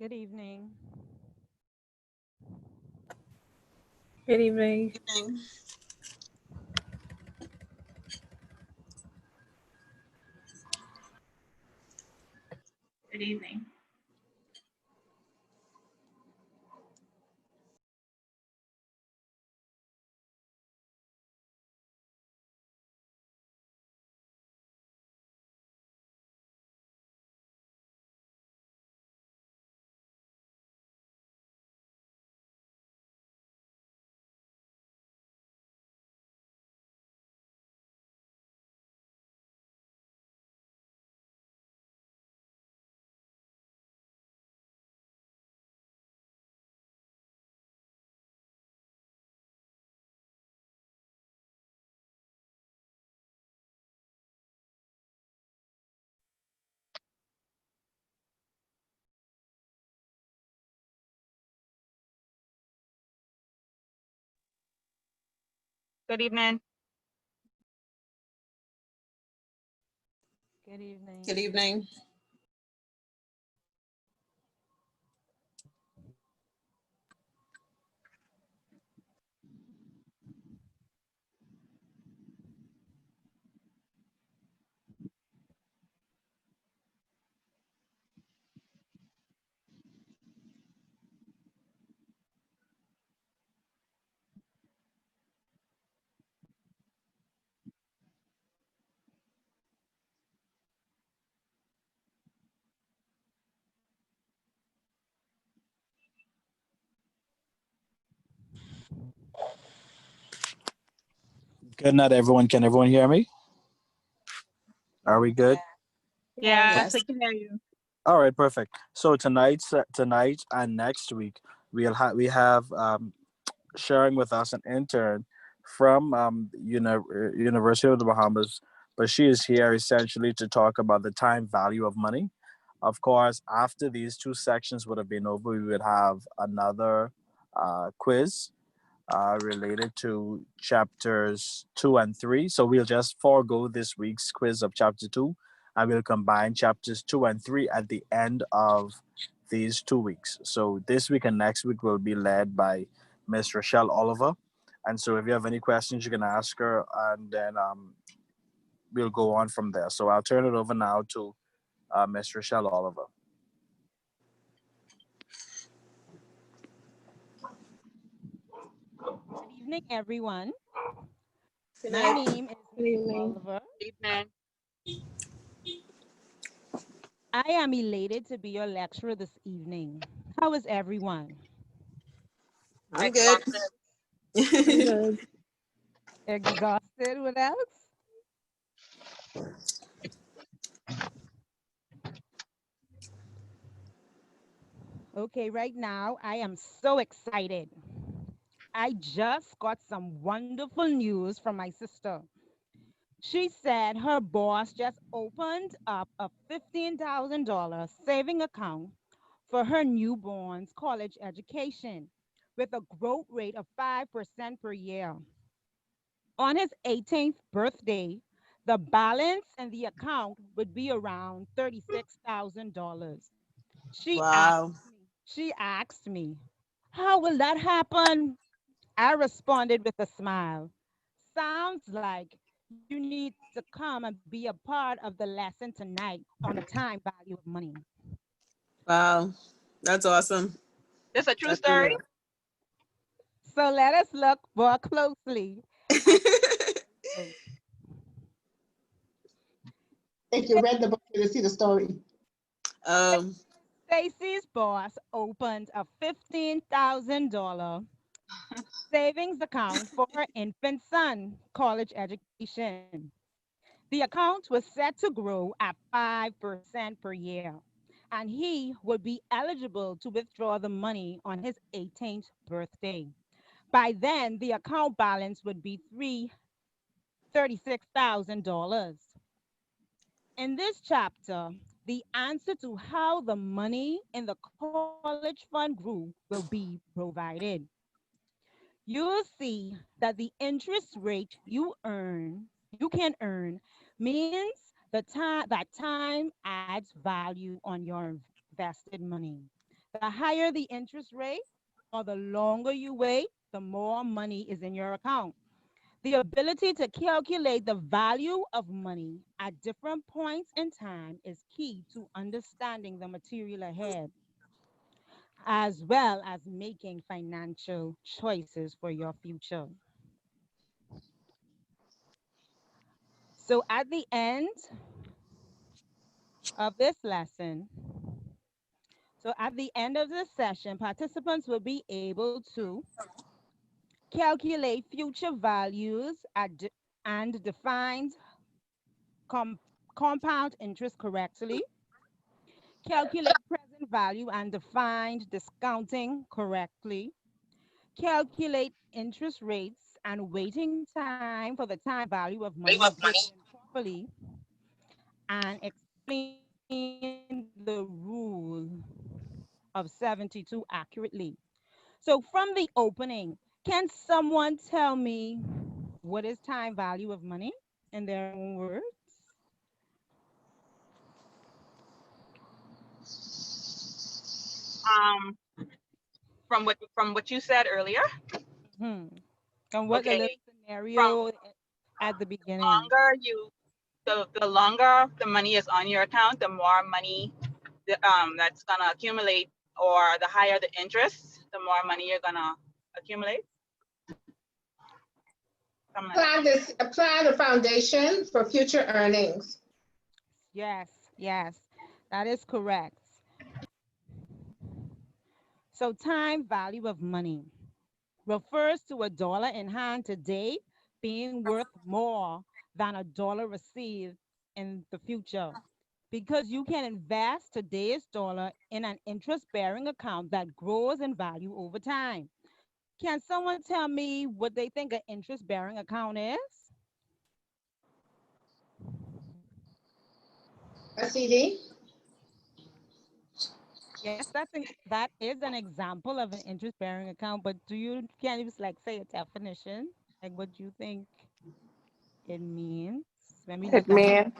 Good evening. Good evening. Evening. Good evening. Good evening. Good evening. Good evening. Good night, everyone. Can everyone hear me? Are we good? Yes, Yes. we Yes. can hear you. All right, perfect. So tonight and next week we have sharing with us an intern from University of the Bahamas, but she is here essentially to talk about the time value of money. Of course, after these two sections would have been over, we would have another quiz related to chapters 2 and 3. So we'll just forego this week's quiz of chapter 2 and we'll combine chapters 2 and 3 at the end of these 2 weeks. So this week and next week will be led by Miss Rochelle Oliver. And so if you have any questions, you can ask her and then we'll go on from there. So I'll turn it over now to Miss Rochelle Oliver. Good evening, everyone. Good My night. name is Good evening. Oliver. Evening. I am elated to be your lecturer this evening. How is everyone? I'm good. Exhausted. I'm good. Exhausted? What else? Okay, right now I am so excited. I just got some wonderful news from my sister. She said her boss just opened up a $15,000 saving account for her newborn's college education with a growth rate of 5% per year. On his 18th birthday, the balance in the account would be around $36,000. She asked Wow. she asked me, "How will that happen?" I responded with a smile. "Sounds like you need to come and be a part of the lesson tonight on the time value of money." Wow. That's awesome. This a true That's really story? awesome. So let us look more closely at the If you read the book, you'll see the story. um, Stacy's boss opened a $15,000 savings account for her infant son college education. The account was set to grow at 5% per year, and he would be eligible to withdraw the money on his 18th birthday. By then, the account balance would be $36,000. In this chapter, the answer to how the money in the college fund grew will be provided. You'll see that the interest rate you can earn means that time adds value on your invested money. The higher the interest rate or the longer you wait, the more money is in your account. The ability to calculate the value of money at different points in time is key to understanding the material ahead, as well as making financial choices for your future. So, at the end of this lesson, so at the end of this session, participants will be able to calculate future values and define com- compound interest correctly, calculate present value and define discounting correctly, calculate interest rates and waiting time for the time value of money given properly, and explain the rule of 72 accurately. So, from the opening, can someone tell me what is time value of money in their own words? Um, from what you said earlier. Hmm. And what a little Okay. From scenario at the beginning. longer you the longer the money is on your account, the more money that's gonna accumulate, or the higher the interest, the more money you're gonna accumulate. Something like that. Apply the foundation for future earnings. Yes, yes, that is correct. So, time value of money refers to a dollar in hand today being worth more than a dollar received in the future. Because you can invest today's dollar in an interest bearing account that grows in value over time. Can someone tell me what they think an interest bearing account is? A CD? Yes, that is an example of an interest bearing account, but can you just like say a definition? Like what you think it means when we It look at means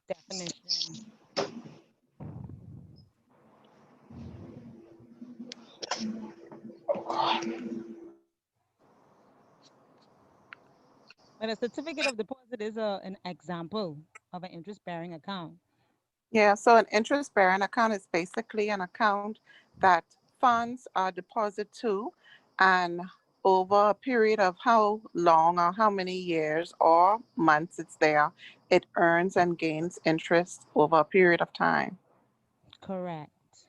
definition. But a certificate of deposit is an example of an interest bearing account. yeah. So an interest-bearing account is basically an account that funds are deposited to, and over a period of how long or how many years or months it's there, it earns and gains interest over a period of time. Correct.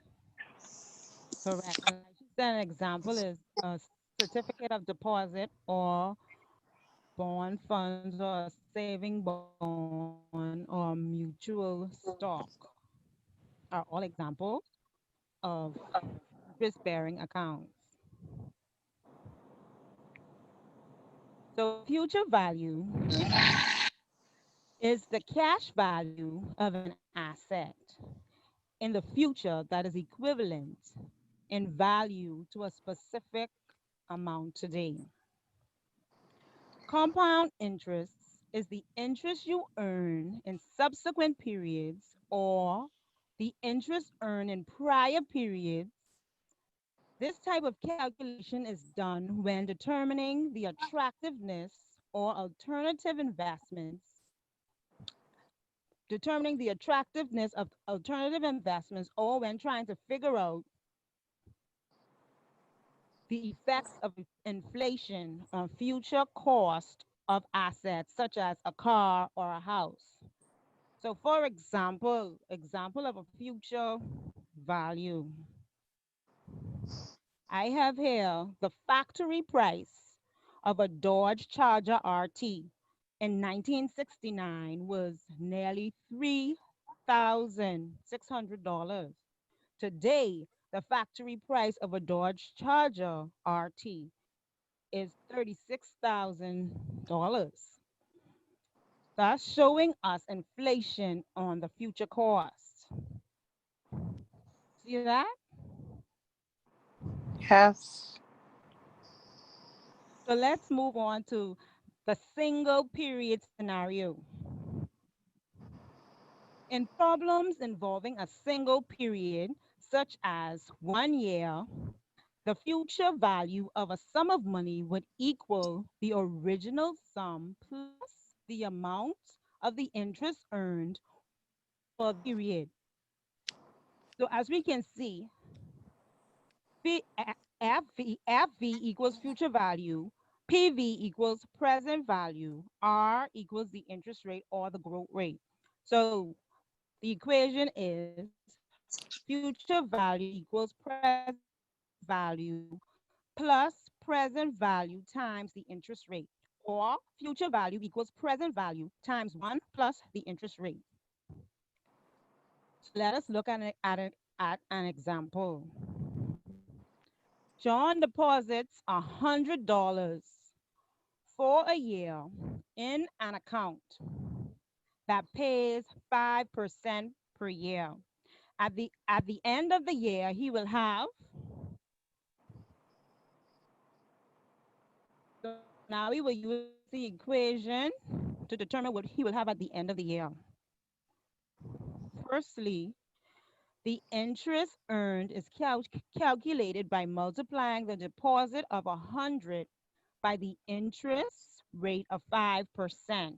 Correct. And like she said, an example is a certificate of deposit or bond funds or a saving bond or mutual stock are all examples of interest bearing accounts. So, future value is the cash value of an asset in the future that is equivalent in value to a specific amount today. Compound interest is the interest you earn in subsequent periods or the interest earned in prior periods. This type of calculation is done when determining the attractiveness or alternative investments, determining the attractiveness of alternative investments, or when trying to figure out the effects of inflation on future cost of assets such as a car or a house. So for example of a future value, I have here the factory price of a Dodge Charger RT in 1969 was nearly $3,600. Today, the factory price of a Dodge Charger RT is $36,000. That's showing us inflation on the future cost. See that? Yes. So let's move on to the single period scenario. In problems involving a single period, such as 1 year, the future value of a sum of money would equal the original sum plus the amount of the interest earned for the period. So as we can see, FV equals future value, PV equals present value, R equals the interest rate or the growth rate. So the equation is future value equals present value plus present value times the interest rate, or future value equals present value times 1 plus the interest rate. So let us look at an example. John deposits $100 for a year in an account that pays 5% per year. At the end of the year, he will have. So now we will use the equation to determine what he will have at the end of the year. Firstly, the interest earned is calculated by multiplying the deposit of 100 by the interest rate of 5%,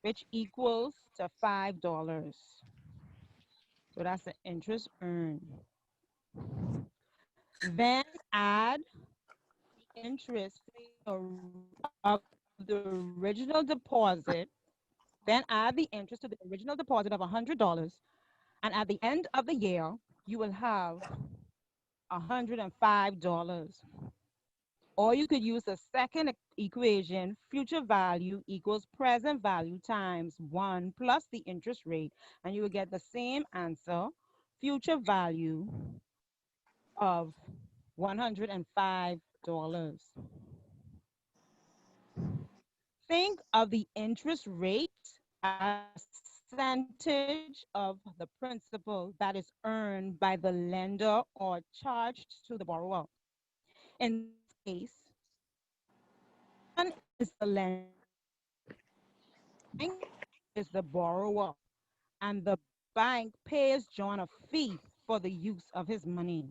which equals to $5. So that's the interest earned. Then add the interest of the original deposit. Then add the interest to the original deposit of $100. And at the end of the year, you will have $105. Or you could use the second equation, future value equals present value times 1 plus the interest rate, and you will get the same answer, future value of $105. Think of the interest rate as a percentage of the principal that is earned by the lender or charged to the borrower. In this case, John is the lender, bank is the borrower, and the bank pays John a fee for the use of his money.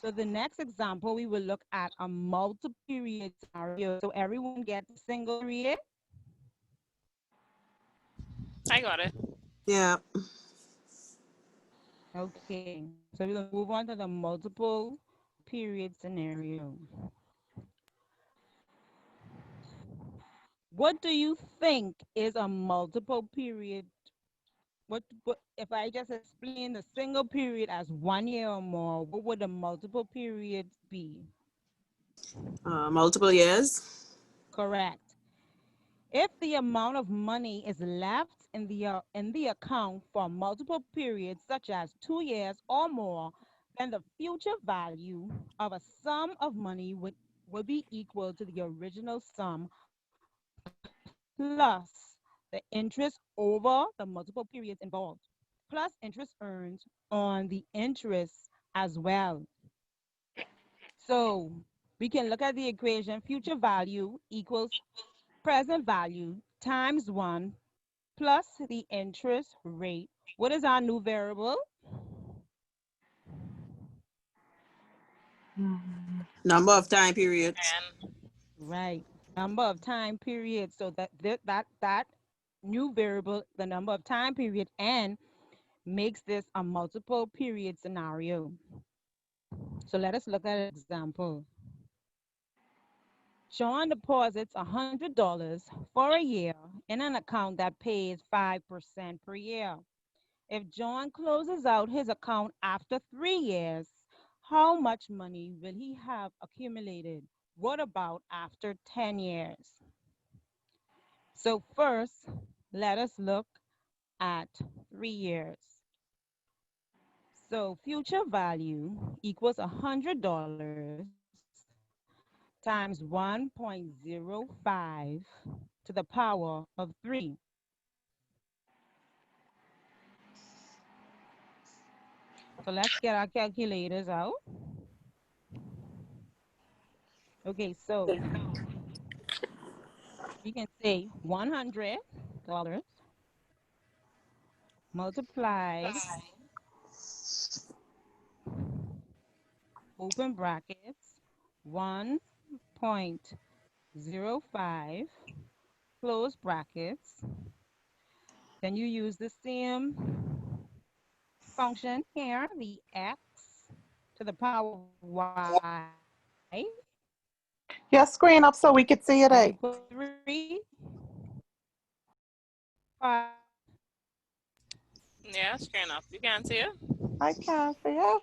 So the next example, we will look at a multi-period scenario. So everyone get the single period? I got it. Yeah. Okay, so we'll move on to the multiple period scenario. What do you think is a multiple period? What if I just explain the single period as 1 year or more, what would the multiple periods be? Multiple years. Correct. If the amount of money is left in the account for multiple periods, such as 2 years or more, then the future value of a sum of money would be equal to the original sum plus the interest over the multiple periods involved, plus interest earned on the interest as well. So we can look at the equation, future value equals present value times 1 plus the interest rate. What is our new variable? Number of time periods. And Right, number of time periods. So that new variable, the number of time period, n, makes this a multiple period scenario. So let us look at an example. Sean deposits $100 for a year in an account that pays 5% per year. If John closes out his account after 3 years, how much money will he have accumulated? What about after 10 years? So first, let us look at 3 years. So future value equals $100 times 1.05 to the power of 3. So let's get our calculators out. Okay, so we can say $100 multiplied, open brackets, 1.05, close brackets. Then you use the same function here, the x to the power of y, Your screen up so we could see it, then eh? equal 3. Pardon? Yeah, screen up. You can't see it? I can't see it.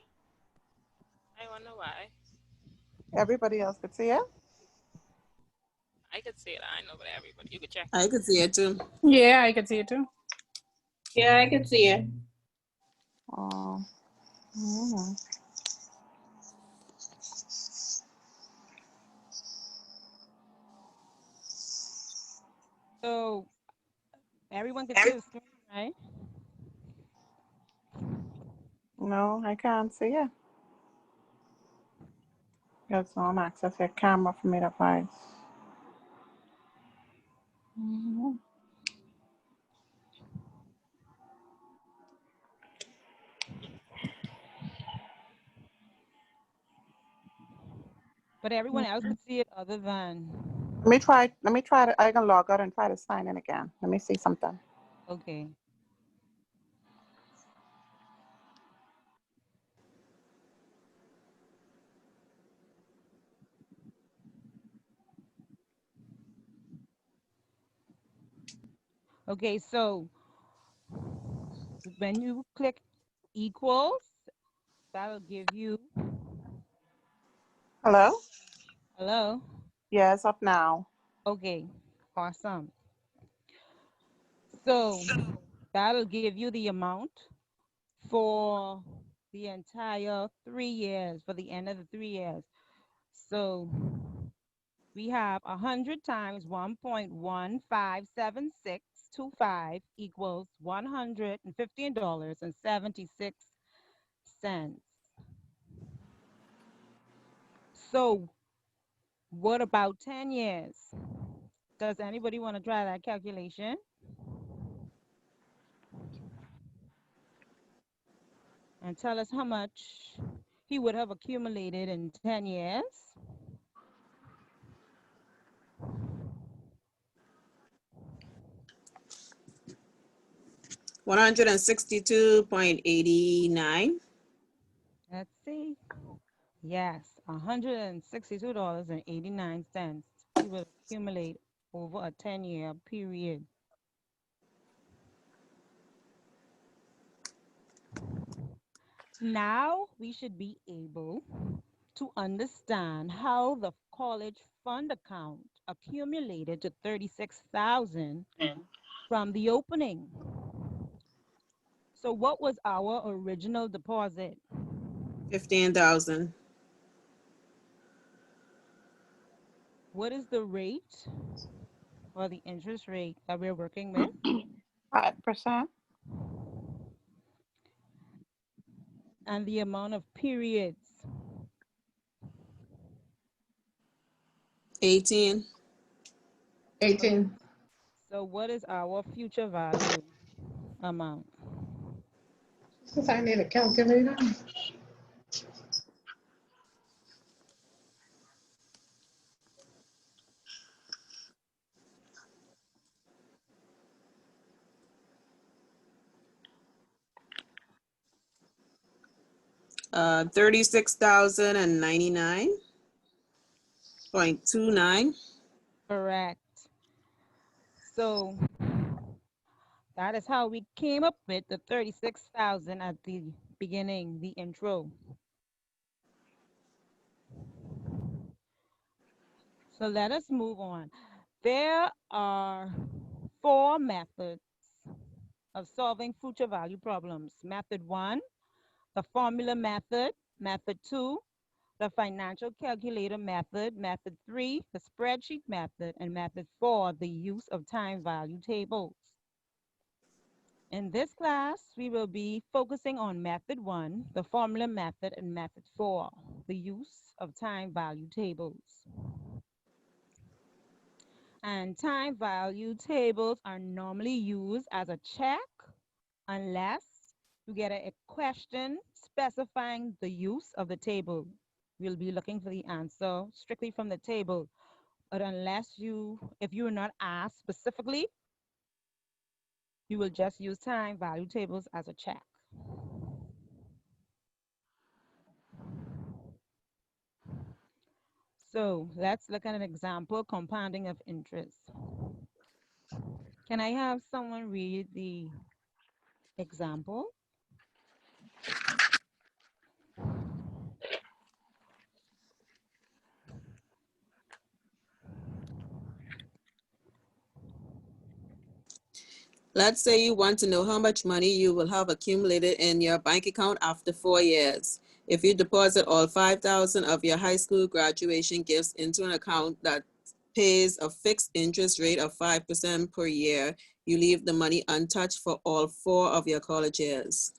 I wonder why. Everybody else could see it. I could see it. I know, but everybody, you could check. I could see it too. Yeah, I could see it too. Yeah, I can see it. Oh. Mhm. So everyone can see the screen, right? No, I can't see it. There's no access your camera for me to find. Mhm. But everyone else could see it other than. Let me try. Let me try to. I can log out and try to sign in again. Let me see something. Okay. Okay, so when you click equals, that'll give you, Hello? hello? Yes, up now. Okay, awesome. So that'll give you the amount for the entire 3 years, for the end of the 3 years. So we have 100 times 1.157625 equals $115.76. So what about 10 years? Does anybody want to try that calculation? And tell us how much he would have accumulated in 10 years? $162.89. Let's see. Yes, $162.89 he will accumulate over a 10-year period. Now we should be able to understand how the college fund account accumulated to 36,000 from the opening. So what was our original deposit? 15,000. What is the rate or the interest rate that we're working with? 5%. And the amount of periods? 18. 18. So what is our future value amount? Since I need a calculator. 36,099.29. Correct. So that is how we came up with the 36,000 at the beginning, the intro. So let us move on. There are 4 methods of solving future value problems. Method 1, the formula method. Method 2, the financial calculator method. Method 3, the spreadsheet method. And method 4, the use of time value tables. In this class, we will be focusing on method 1, the formula method, and method 4, the use of time value tables. And time value tables are normally used as a check unless you get a question specifying the use of the table. We'll be looking for the answer strictly from the table. But if you're not asked specifically, you will just use time value tables as a check. So let's look at an example, compounding of interest. Can I have someone read the example? Let's say you want to know how much money you will have accumulated in your bank account after 4 years. If you deposit all 5,000 of your high school graduation gifts into an account that pays a fixed interest rate of 5% per year, you leave the money untouched for all 4 of your college years.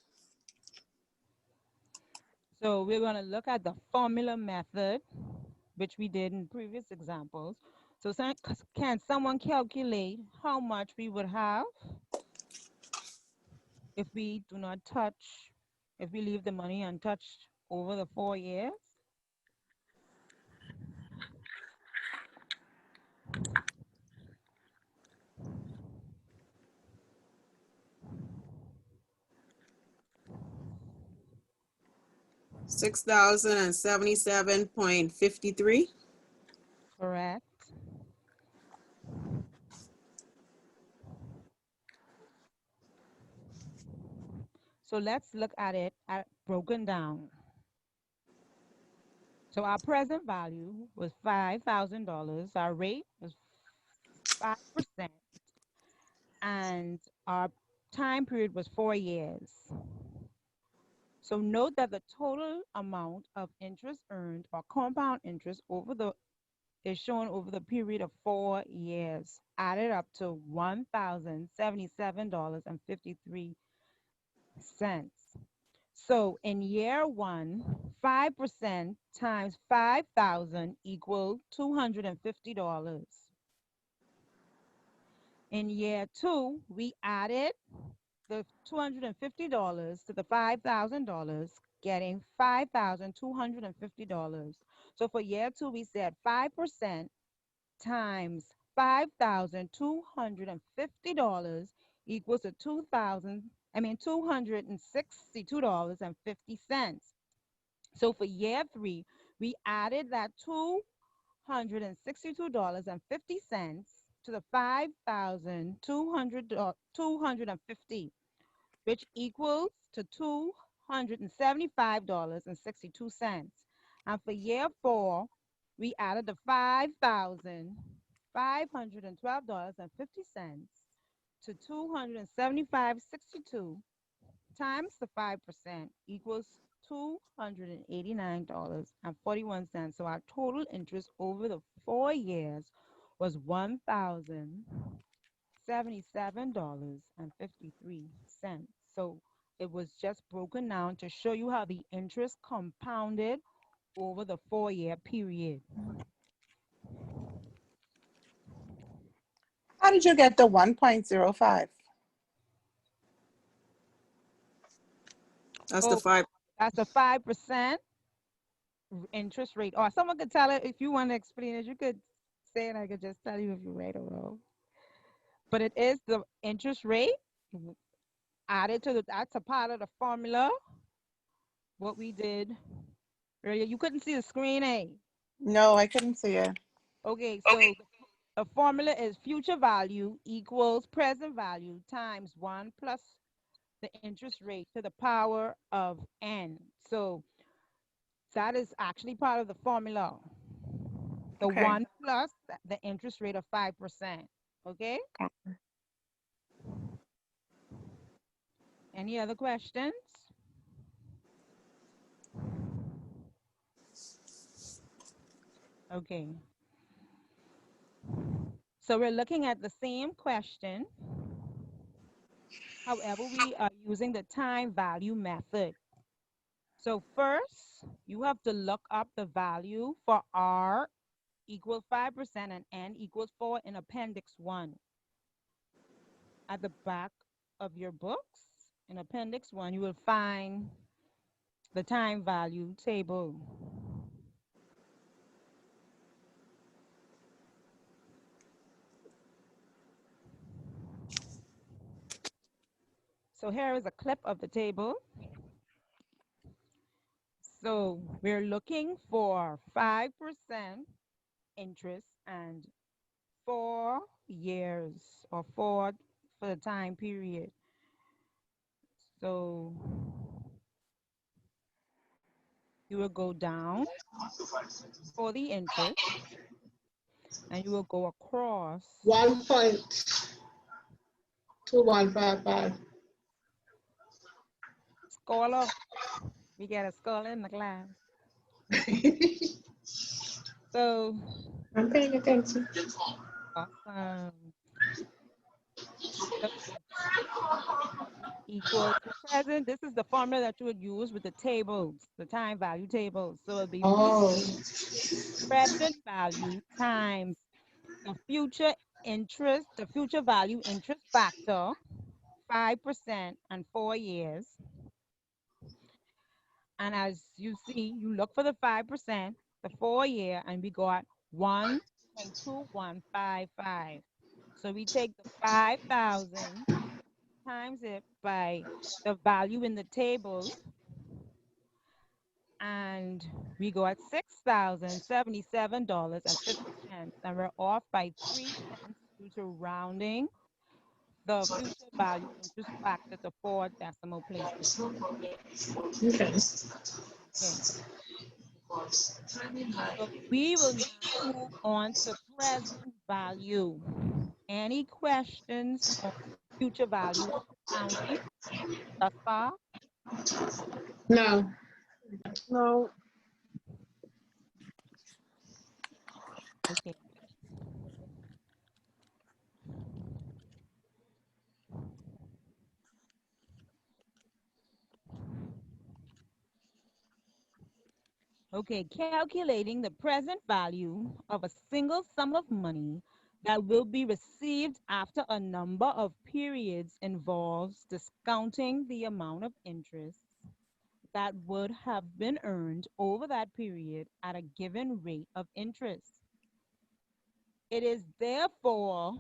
So we're going to look at the formula method, which we did in previous examples. So can someone calculate how much we would have if we do not touch, if we leave the money untouched over the 4 years? $6,077.53. Correct. So let's look at it broken down. So our present value was $5,000. Our rate was 5%. And our time period was 4 years. So note that the total amount of interest earned or compound interest is shown over the period of 4 years, added up to $1,077.53. So in year one, 5% times 5,000 equals $250. In year two, we added the $250 to the $5,000, getting $5,250. So for year two, we said 5% times $5,250 equals to $262.50. So for year three, we added that $262.50 to the $5,250, which equals to $275.62. And for year four, we added the $5,512.50 to $275.62 times the 5% equals $289.41. So our total interest over the 4 years was $1,077.53. So it was just broken down to show you how the interest compounded over the 4-year period. How did you get the 1.05? That's the 5. That's a 5% interest rate. Or someone could tell it if you want to explain it. You could say it. I could just tell you if you're right or wrong. But it is the interest rate added to that's a part of the formula. What we did earlier. You couldn't see the screen, eh? No, I couldn't see it. Okay, so the formula is future value equals present value times 1 plus the interest rate to the power of n. So that is actually part of the formula. The Okay. 1 plus the interest rate of 5%. Okay? Any other questions? Okay. So we're looking at the same question. However, we are using the time value method. So first, you have to look up the value for R equals 5% and N equals 4 in Appendix 1. At the back of your books, in Appendix 1, you will find the time value table. So here is a clip of the table. So we're looking for 5% interest and 4 years or four for the time period. So you will go down for the interest and you will go across 1.2155. scholar. We get a scholar in the class. So I'm paying attention. awesome. So equals to present. This is the formula that you would use with the tables, the time value tables. So it'll be Oh, present value times the future interest, the future value interest factor, 5% and 4 years. And as you see, you look for the 5%, the 4 year, and we got 1.2155. So we take the 5,000 times it by the value in the table, and we go at $6,077.50, and we're off by 3 cents due to rounding the future value interest factor to 4 decimal places. okay. Okay. So we will now move on to present value. Any questions on future value accounting thus far? No. No. Okay. Okay, calculating the present value of a single sum of money that will be received after a number of periods involves discounting the amount of interest that would have been earned over that period at a given rate of interest. It is therefore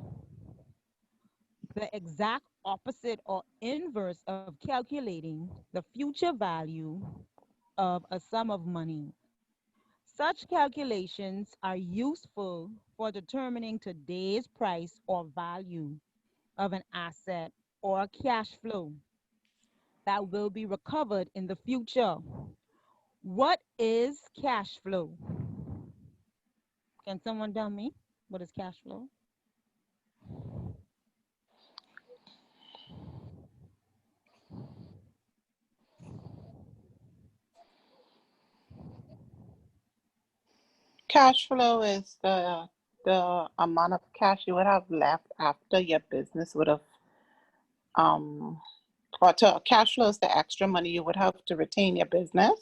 the exact opposite or inverse of calculating the future value of a sum of money. Such calculations are useful for determining today's price or value of an asset or cash flow that will be recovered in the future. What is cash flow? Can someone tell me what is cash flow? Cash flow is the amount of cash you would have left after your business would have um or to cash flow is the extra money you would have to retain your business.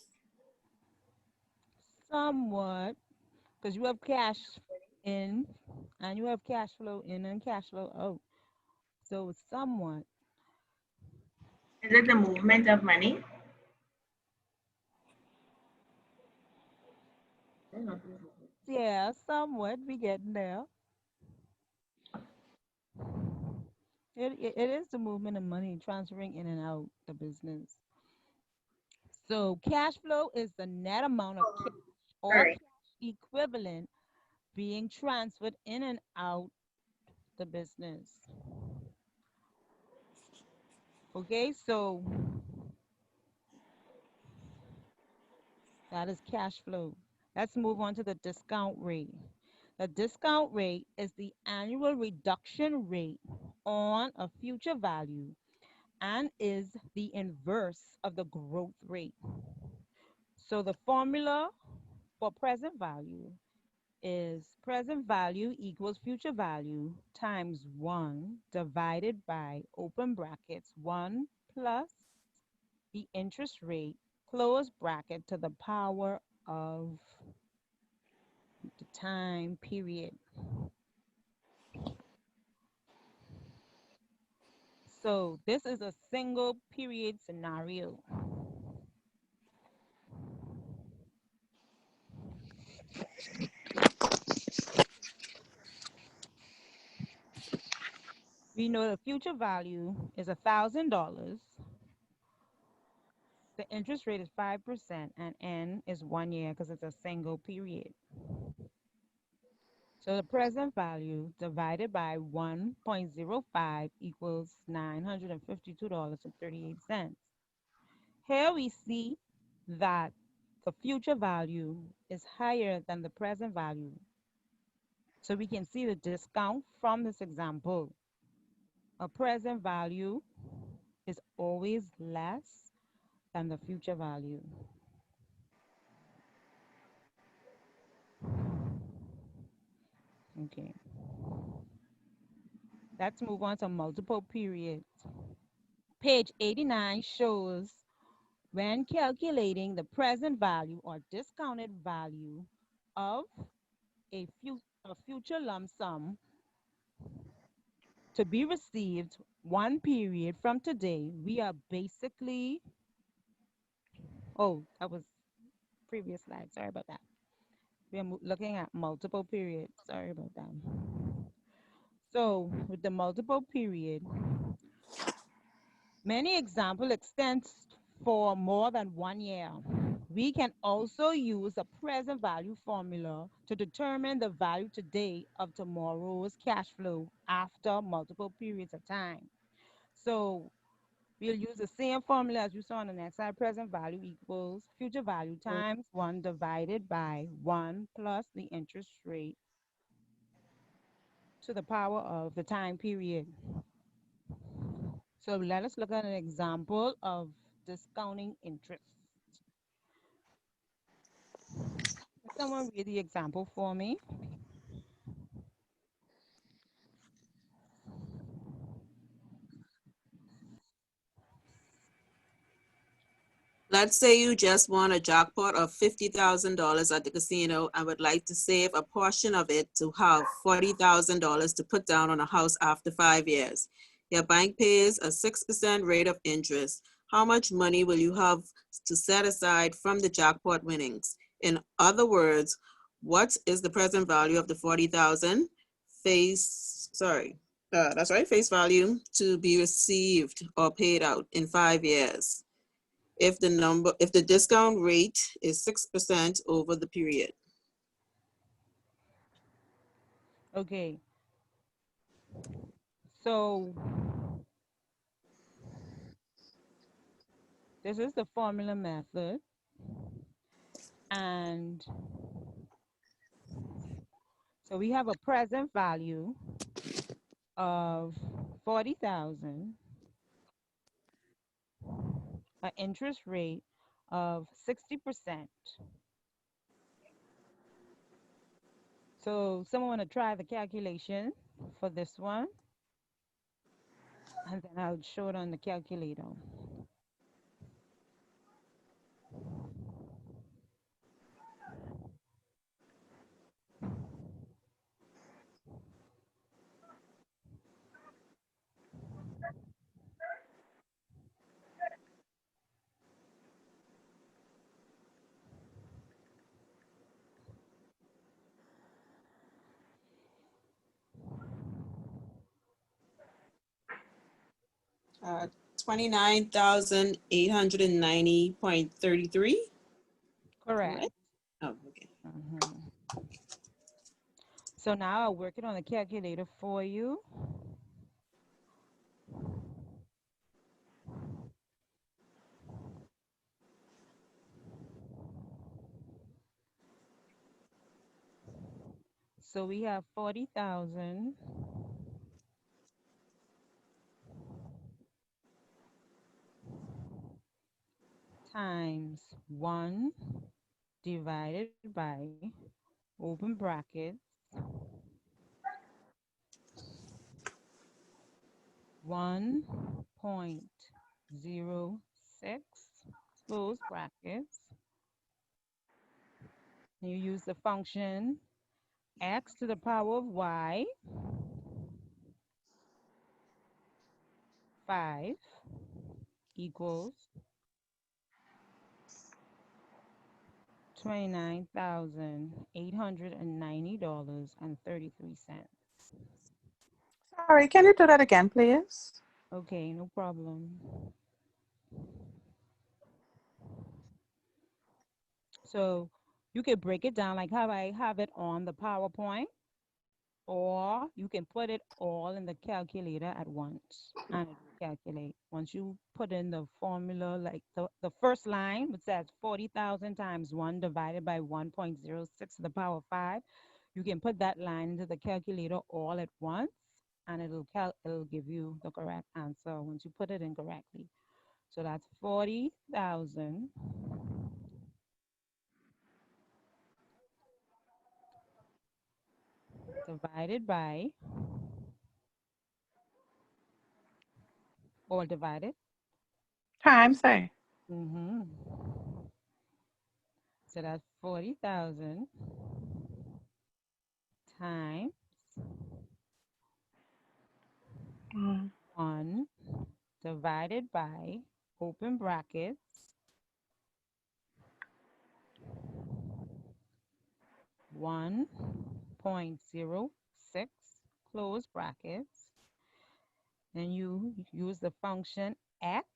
Somewhat, because you have cash in and you have cash flow in and cash flow out. So somewhat. Is it the movement of money? Yeah, somewhat we getting there. It is the movement of money transferring in and out the business. So cash flow is the net amount of cash or Right. cash equivalent being transferred in and out the business. Okay, so that is cash flow. Let's move on to the discount rate. The discount rate is the annual reduction rate on a future value and is the inverse of the growth rate. So the formula for present value is present value equals future value times 1 divided by open brackets 1 plus the interest rate close bracket to the power of the time period. So this is a single period scenario. We know the future value is $1,000. The interest rate is 5% and N is 1 year because it's a single period. So the present value divided by 1.05 equals $952.38. Here we see that the future value is higher than the present value. So we can see the discount from this example. A present value is always less than the future value. Okay. Let's move on to multiple periods. Page 89 shows when calculating the present value or discounted value of a future lump sum to be received 1 period from today, we are basically, oh, that was previous slide. Sorry about that. We are looking at multiple periods. Sorry about that. So with the multiple period, many example extends for more than 1 year. We can also use a present value formula to determine the value today of tomorrow's cash flow after multiple periods of time. So we'll use the same formula as you saw on the next slide. Present value equals future value times 1 divided by 1 plus the interest rate to the power of the time period. So let us look at an example of discounting interest. Can someone read the example for me? Let's say you just won a jackpot of $50,000 at the casino and would like to save a portion of it to have $40,000 to put down on a house after 5 years. Your bank pays a 6% rate of interest. How much money will you have to set aside from the jackpot winnings? In other words, what is the present value of the 40,000 face value to be received or paid out in 5 years? If the discount rate is 6% over the period. Okay, so this is the formula method. And so we have a present value of 40,000, an interest rate of 60%. So someone want to try the calculation for this one, and then I'll show it on the calculator. Uh, 29,890.33. Correct. Correct? Oh, okay. Mhm. So now I'll work it on the calculator for you. So we have 40,000 times 1 divided by open brackets 1.06 close brackets. And you use the function x to the power of y 5 equals $29,890.33. Sorry, can you do that again, please? Okay, no problem. So you can break it down like how I have it on the PowerPoint, or you can put it all in the calculator at once and it will calculate. Once you put in the formula, like the first line, which says 40,000 times 1 divided by 1.06 to the power of 5, you can put that line into the calculator all at once and it'll give you the correct answer once you put it in correctly. So that's 40,000 divided by, or divided. Time, say. Mm-hmm. So that's 40,000 times Mm. 1 divided by, open brackets, 1.06, close brackets. Then you use the function x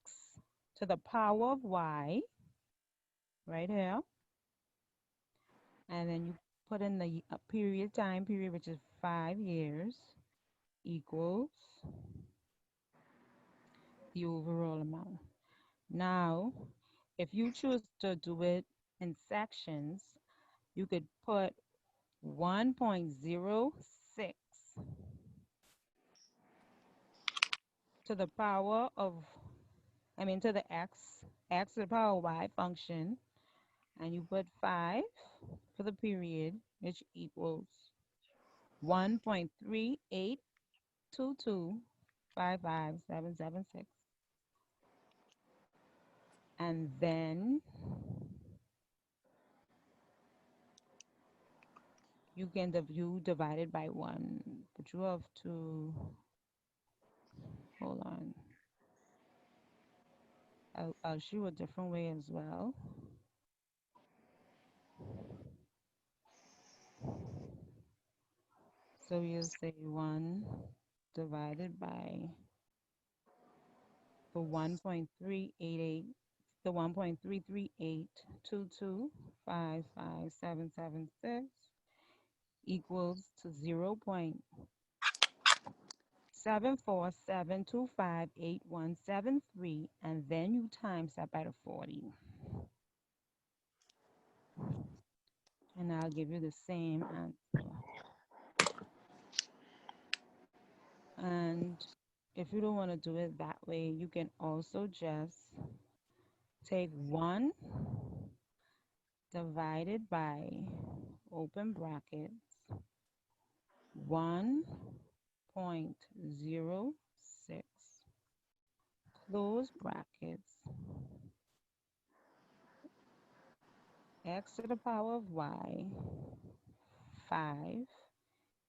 to the power of y right here. And then you put in the time period, which is 5 years, equals the overall amount. Now, if you choose to do it in sections, you could put 1.06 to the power of, to the x to the power of y function, and you put 5 for the period, which equals 1.382255776. And then you can divide it by 1, but you have to, hold on. I'll show you a different way as well. So you'll say 1 divided by the 1.388, the 1.33822557776 equals to 0.747258173, and then you times that by the 40. And I'll give you the same answer. And if you don't want to do it that way, you can also just take 1 divided by, open brackets, 1.06, close brackets, x to the power of y, 5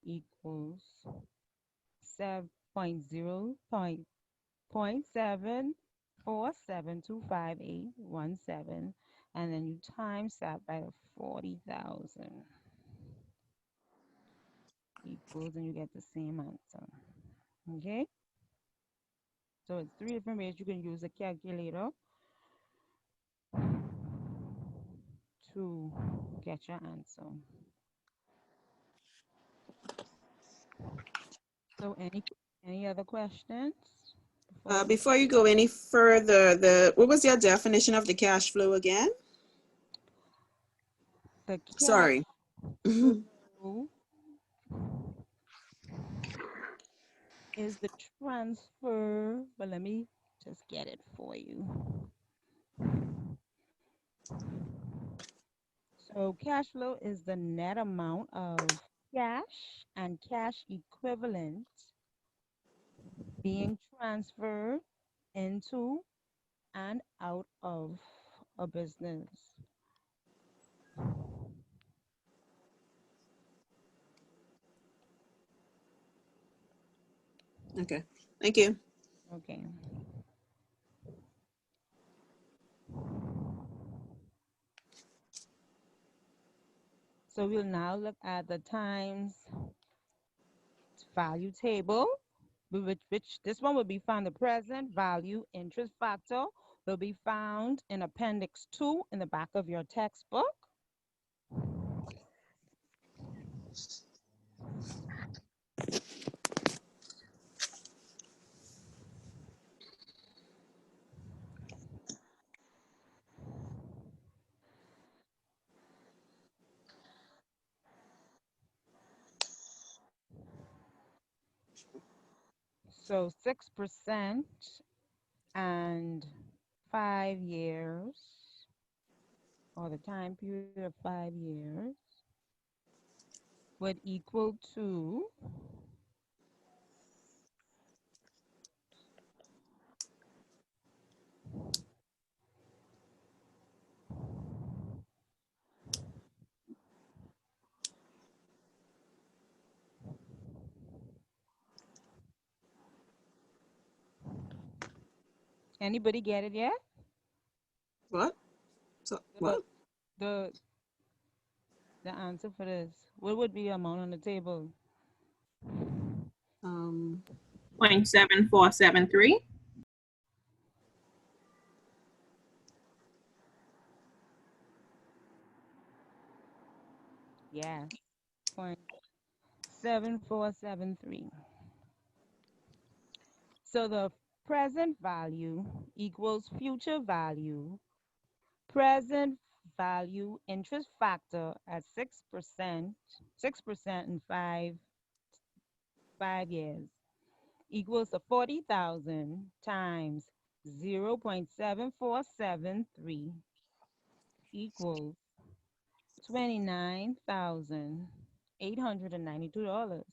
equals 0.747258117, and then you times that by the 40,000 equals, and you get the same answer. Okay? So it's 3 different ways you can use a calculator to get your answer. So any other questions? Before you go any further, what was your definition of the cash flow again? The cash Sorry. flow is the transfer, but let me just get it for you. So cash flow is the net amount of cash and cash equivalent being transferred into and out of a business. Okay, thank you. Okay. So we'll now look at the times value table, which this one will be found the present value interest factor will be found in Appendix 2 in the back of your textbook. So 6% and 5 years, or the time period of 5 years, would equal to anybody get it yet? What? So The what? the the answer for this. What would be the amount on the table? Um, 0.7473. Yes, 0.7473. So the present value equals future value, present value interest factor at 6%, 6% in 5 years equals to 40,000 times 0.7473 equals $29,892.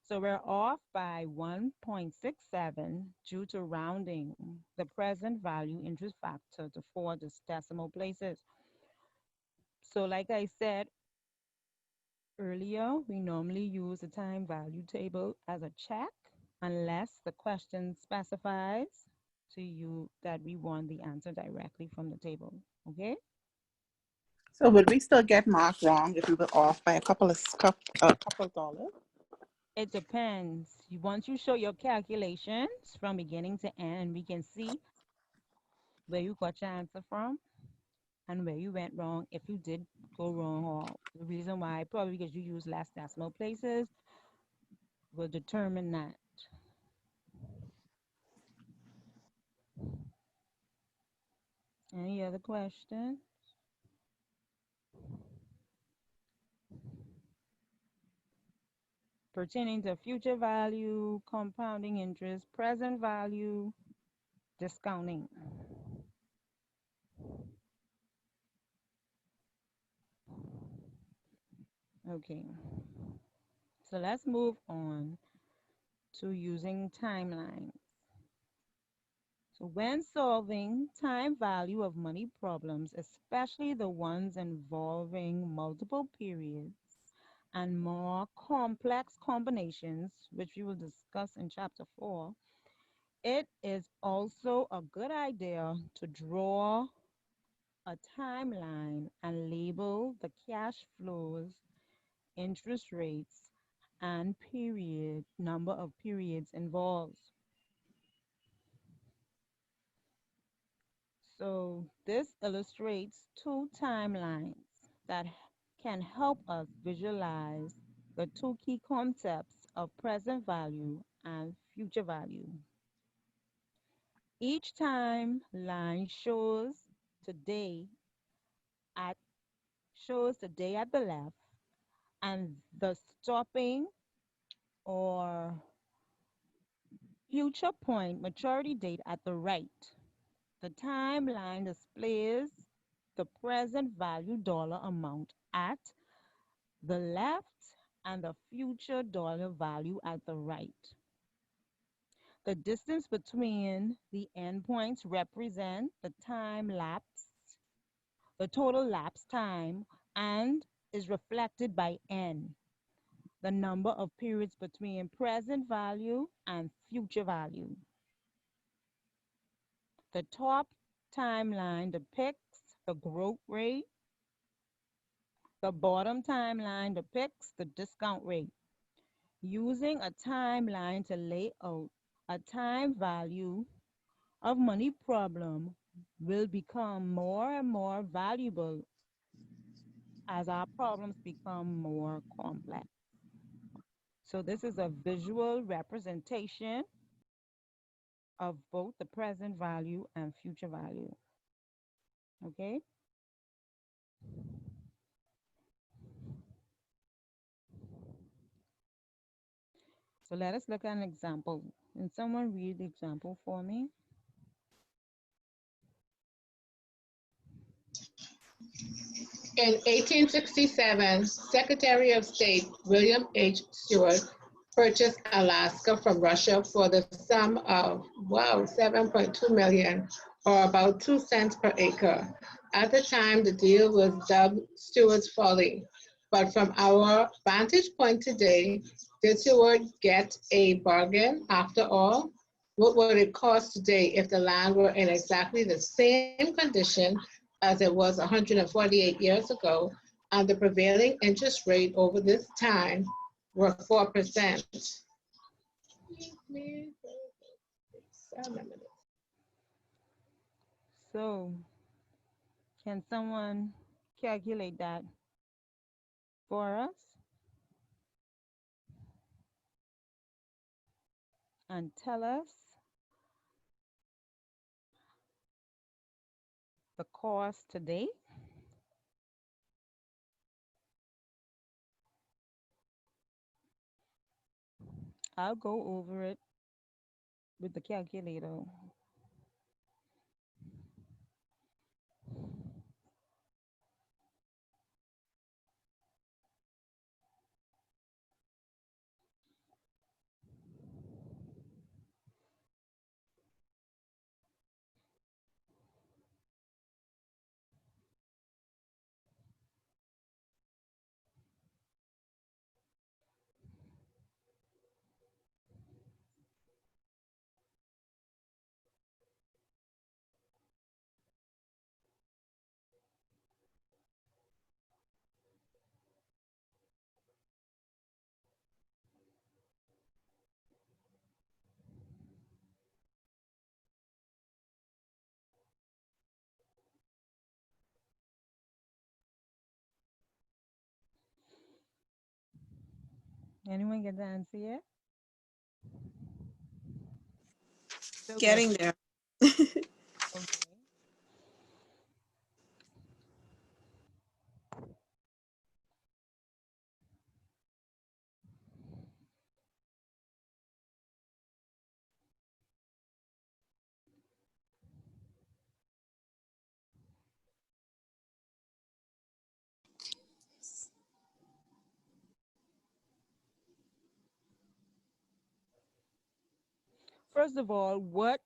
So we're off by 1.67 due to rounding the present value interest factor to four decimal places. So like I said earlier, we normally use the time value table as a check unless the question specifies to you that we want the answer directly from the table. Okay? So would we still get marked wrong if we were off by a couple dollars? It depends. Once you show your calculations from beginning to end, we can see where you got your answer from and where you went wrong if you did go wrong, or the reason why, probably because you use less decimal places, will determine that. Any other questions? Pertaining to future value, compounding interest, present value, discounting. Okay, so let's move on to using timelines. So when solving time value of money problems, especially the ones involving multiple periods and more complex combinations, which we will discuss in chapter 4, it is also a good idea to draw a timeline and label the cash flows, interest rates, and number of periods involved. So this illustrates two timelines that can help us visualize the two key concepts of present value and future value. Each timeline today at shows the day at the left and the stopping or future point maturity date at the right. The timeline displays the present value dollar amount at the left and the future dollar value at the right. The distance between the endpoints represent the time lapsed, the total lapse time, and is reflected by n, the number of periods between present value and future value. The top timeline depicts the growth rate. The bottom timeline depicts the discount rate. Using a timeline to lay out a time value of money problem will become more and more valuable as our problems become more complex. So this is a visual representation of both the present value and future value. Okay? So let us look at an example. Can someone read the example for me? In 1867, Secretary of State William H. Stewart purchased Alaska from Russia for the sum of, wow, 7.2 million, or about 2 cents per acre. At the time, the deal was dubbed Stewart's Folly. But from our vantage point today, did Stewart get a bargain after all? What would it cost today if the land were in exactly the same condition as it was 148 years ago, and the prevailing interest rate over this time were 4%? So can someone calculate that for us and tell us the cost today? I'll go over it with the calculator. Anyone get the answer yet? Still good. Getting there. Okay. First of all, what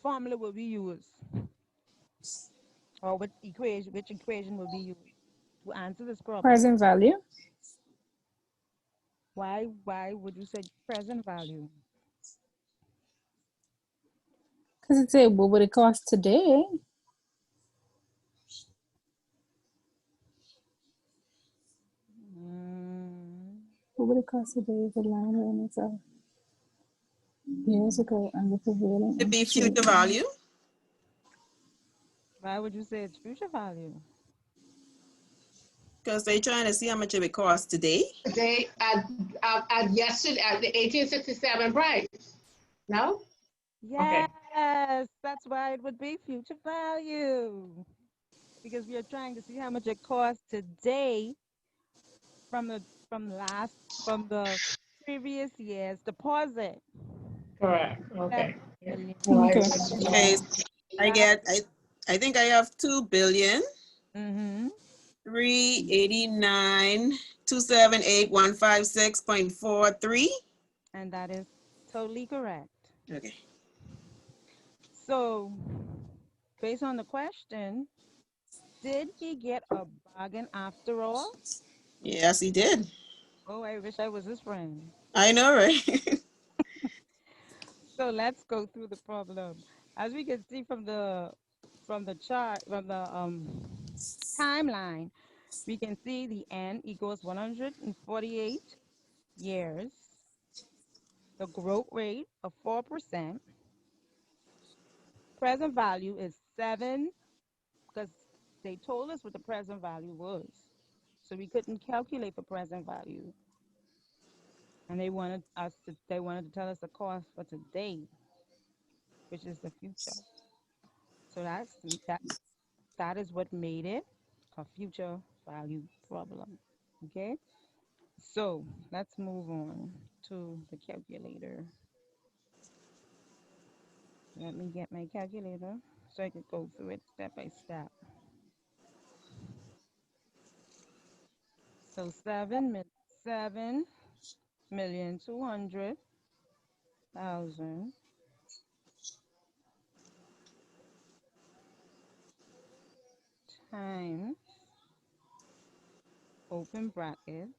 formula will we use? Or which equation will be used to answer this problem? Present value. Why would you say present value? Because it's a what would it cost today? What would it cost today if the land ran itself years ago and the prevailing It'd be interest rate? future value. Why would you say it's future value? Because they're trying to see how much it would cost today. They at yesterday at the 1867 price. No? Yes, that's why it would be future value. Because we are trying to see how much it costs today from the previous year's deposit. Correct. Okay. Million. Okay. Okay, I think I have 2,000,000,000. Mm-hmm. 389,278,156.43. And that is totally correct. Okay. So, based on the question, did he get a bargain after all? Yes, he did. Oh, I wish I was his friend. I know, right? So let's go through the problem. As we can see from the chart from the timeline, we can see the n equals 148 years, the growth rate of 4%, present value is 7 because they told us what the present value was. So we couldn't calculate the present value. And they wanted to tell us the cost for today, which is the future. So that is what made it a future value problem. Okay? So let's move on to the calculator. Let me get my calculator so I can go through it step by step. So 7,200,000 times open brackets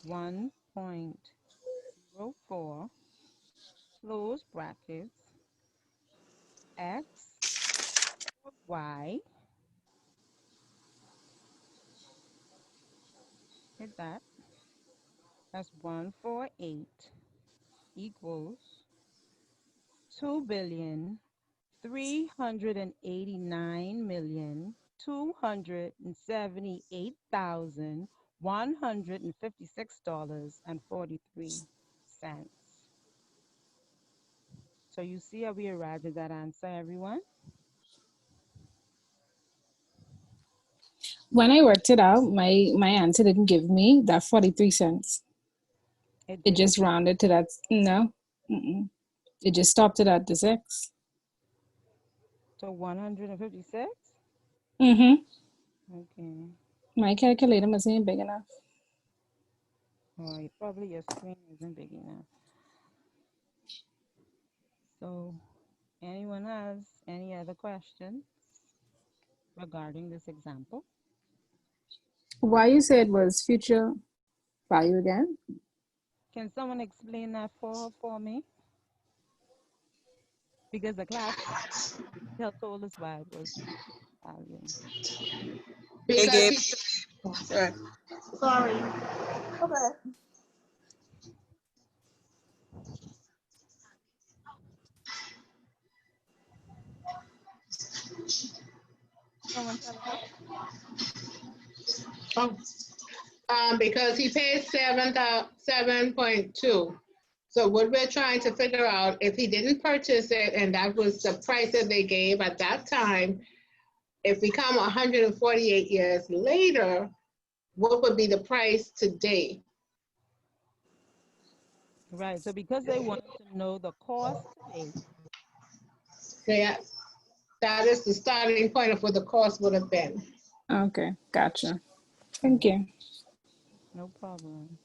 1.04 close brackets x y, hit that, that's 148 equals 2,389,278,156.43. So you see how we arrived at that answer, everyone? When I worked it out, my answer didn't give me that 43 cents. It didn't. just rounded to that. No. It just stopped it at the 6. So 156? Okay. My calculator wasn't big enough. Oh, probably your screen isn't big enough. So anyone has any other questions regarding this example? Why you said was future value again? Can someone explain that for me? Because the class told us why it was value. They Because gave. he, Sorry. Sorry. Okay. Someone tell us. because he paid 7.2. So what we're trying to figure out, if he didn't purchase it and that was the price that they gave at that time, if we come 148 years later, what would be the price today? Right. So because they wanted to know the cost today. Yeah, that is the starting point of what the cost would have been. Okay, gotcha. Thank you. No problem.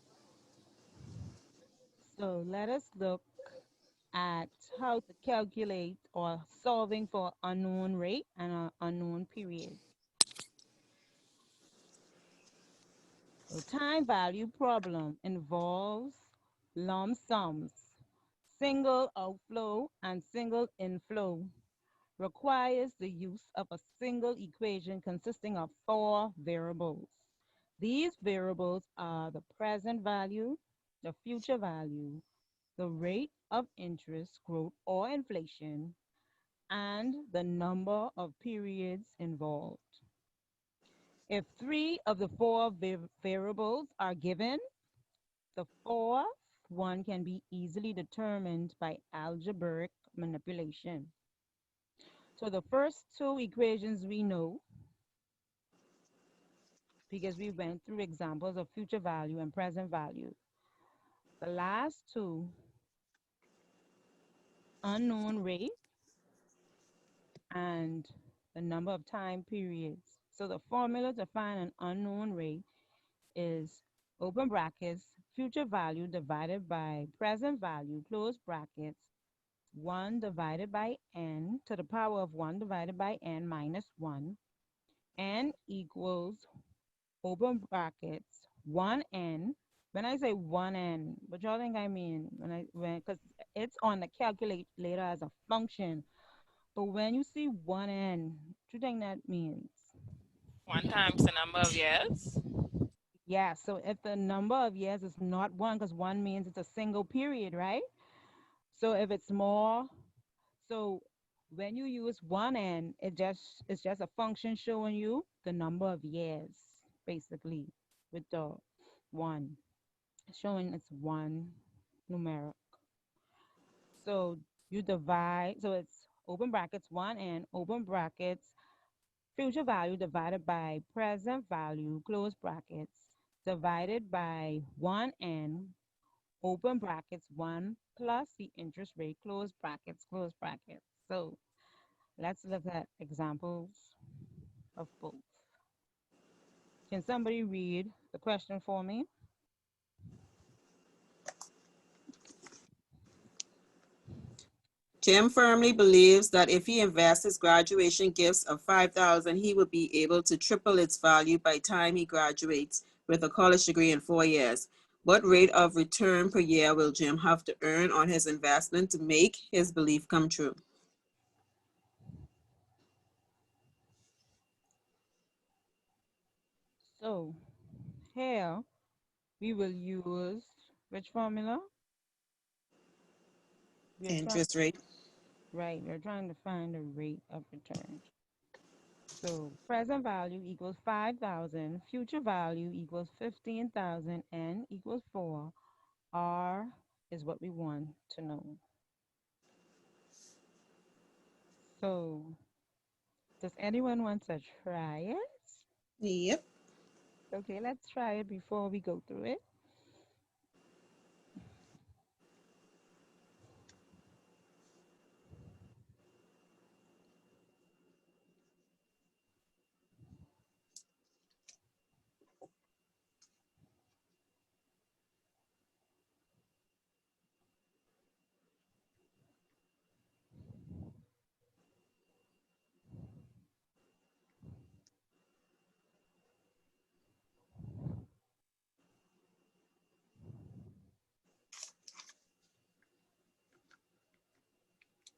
So let us look at how to calculate or solving for unknown rate and an unknown period. So time value problem involves lump sums, single outflow and single inflow, requires the use of a single equation consisting of 4 variables. These variables are the present value, the future value, the rate of interest growth or inflation, and the number of periods involved. If 3 of the 4 variables are given, the fourth one can be easily determined by algebraic manipulation. So the first 2 equations we know because we went through examples of future value and present value. The last 2, unknown rate and the number of time periods. So the formula to find an unknown rate is open brackets, future value divided by present value, close brackets, 1 divided by n to the power of 1 divided by n minus 1. N equals, open brackets, 1n When I say 1n, what y'all think I mean when because it's on the calculator as a function. But when you see 1n, what you think that means? 1 times the number of years. Yeah, so if the number of years is not one, because one means it's a single period, right? So if it's more, so when you use 1n, it's just a function showing you the number of years, basically, with the one. It's showing it's one numeric. So you divide, so it's open brackets 1n, open brackets, future value divided by present value, close brackets, divided by 1n, open brackets 1 plus the interest rate, close brackets, close brackets. So let's look at examples of both. Can somebody read the question for me? Jim firmly believes that if he invests his graduation gifts of $5,000, he will be able to triple its value by time he graduates with a college degree in 4 years. What rate of return per year will Jim have to earn on his investment to make his belief come true? So here we will use which formula? We're trying, Interest rate. right, we're trying to find the rate of return. So present value equals 5,000, future value equals 15,000, n equals 4. R is what we want to know. So does anyone want to try it? Yep. Okay, let's try it before we go through it.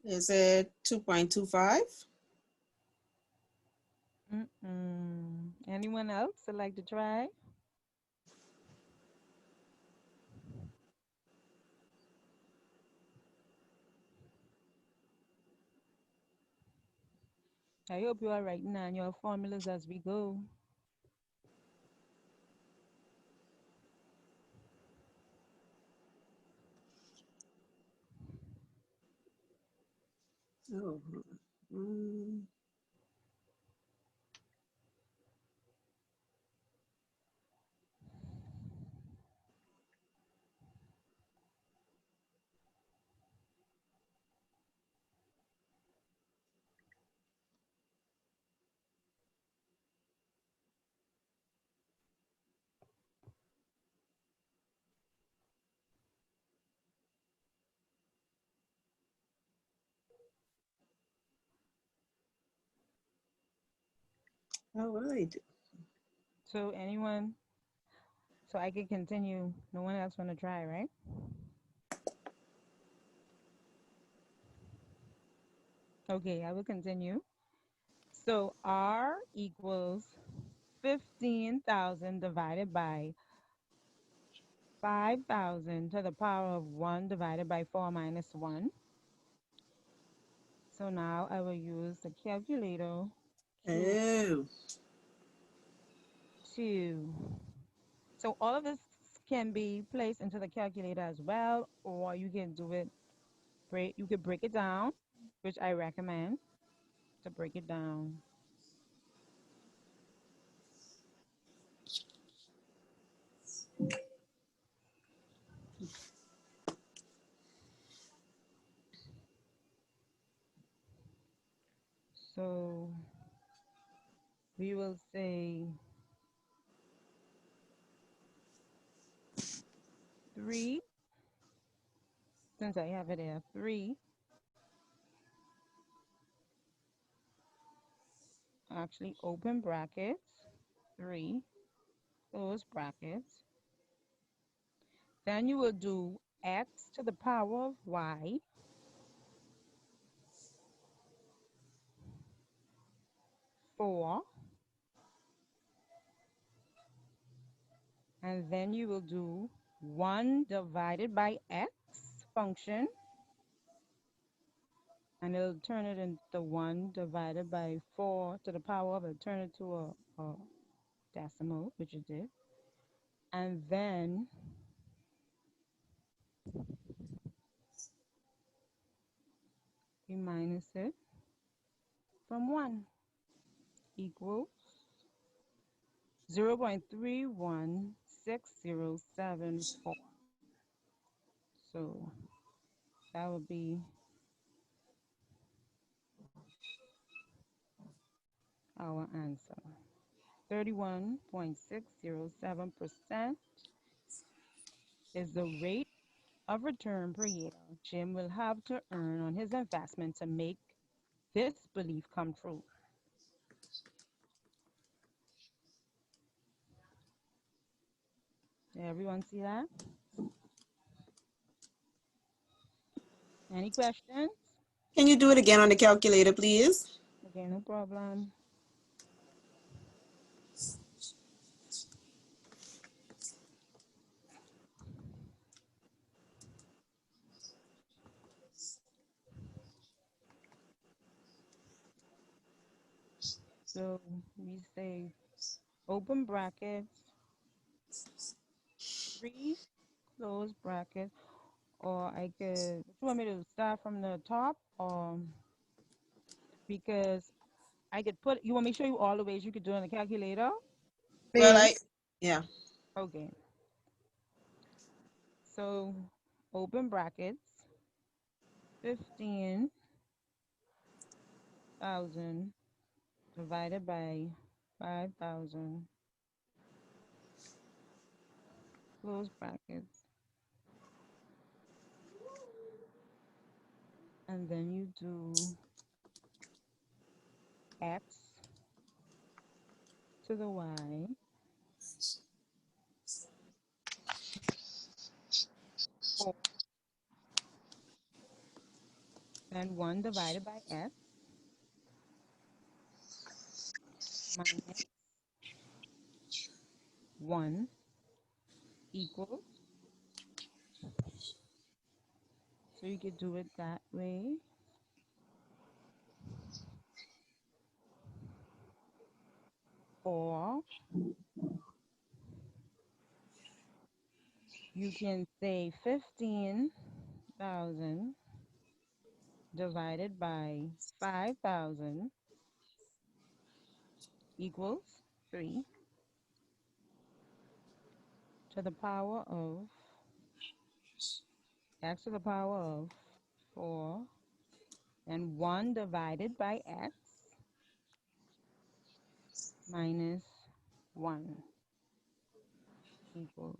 Is it 2.25? Anyone else would like to try? I hope you are writing down your formulas as we go. Oh. Mm. All right. So anyone, so I can continue. No one else want to try, right? Okay, I will continue. So R equals 15,000 divided by 5,000 to the power of 1 divided by 4 minus 1. So now I will use the calculator to, Oh. to so all of this can be placed into the calculator as well, or you can do it, you could break it down, which I recommend to break it down. So we will say 3, since I have it there, 3, actually open brackets, 3, close brackets, Then you will do x to the power of y 4, and then you will do 1 divided by x function, and it'll turn it into 1 divided by 4 to the power of it, turn it to a decimal, which it did. And then you minus it from 1 equals 0.316074. So that would be our answer. 31.607% is the rate of return per year Jim will have to earn on his investment to make this belief come true. Did everyone see that? Any questions? Can you do it again on the calculator, please? Okay, no problem. So we say open brackets, 3 close brackets, or I could, you want me to start from the top, or because I could put, you want me to show you all the ways you could do it on the calculator? Well, Please. yeah. Okay. So open brackets, 15,000 divided by 5,000, close brackets. And then you do x to the y, 4, then 1 divided by x minus 1 equals. So you could do it that way. Or you can say 15,000 divided by 5,000 equals 3 to the power of x to the power of 4, and 1 divided by x minus 1 equals.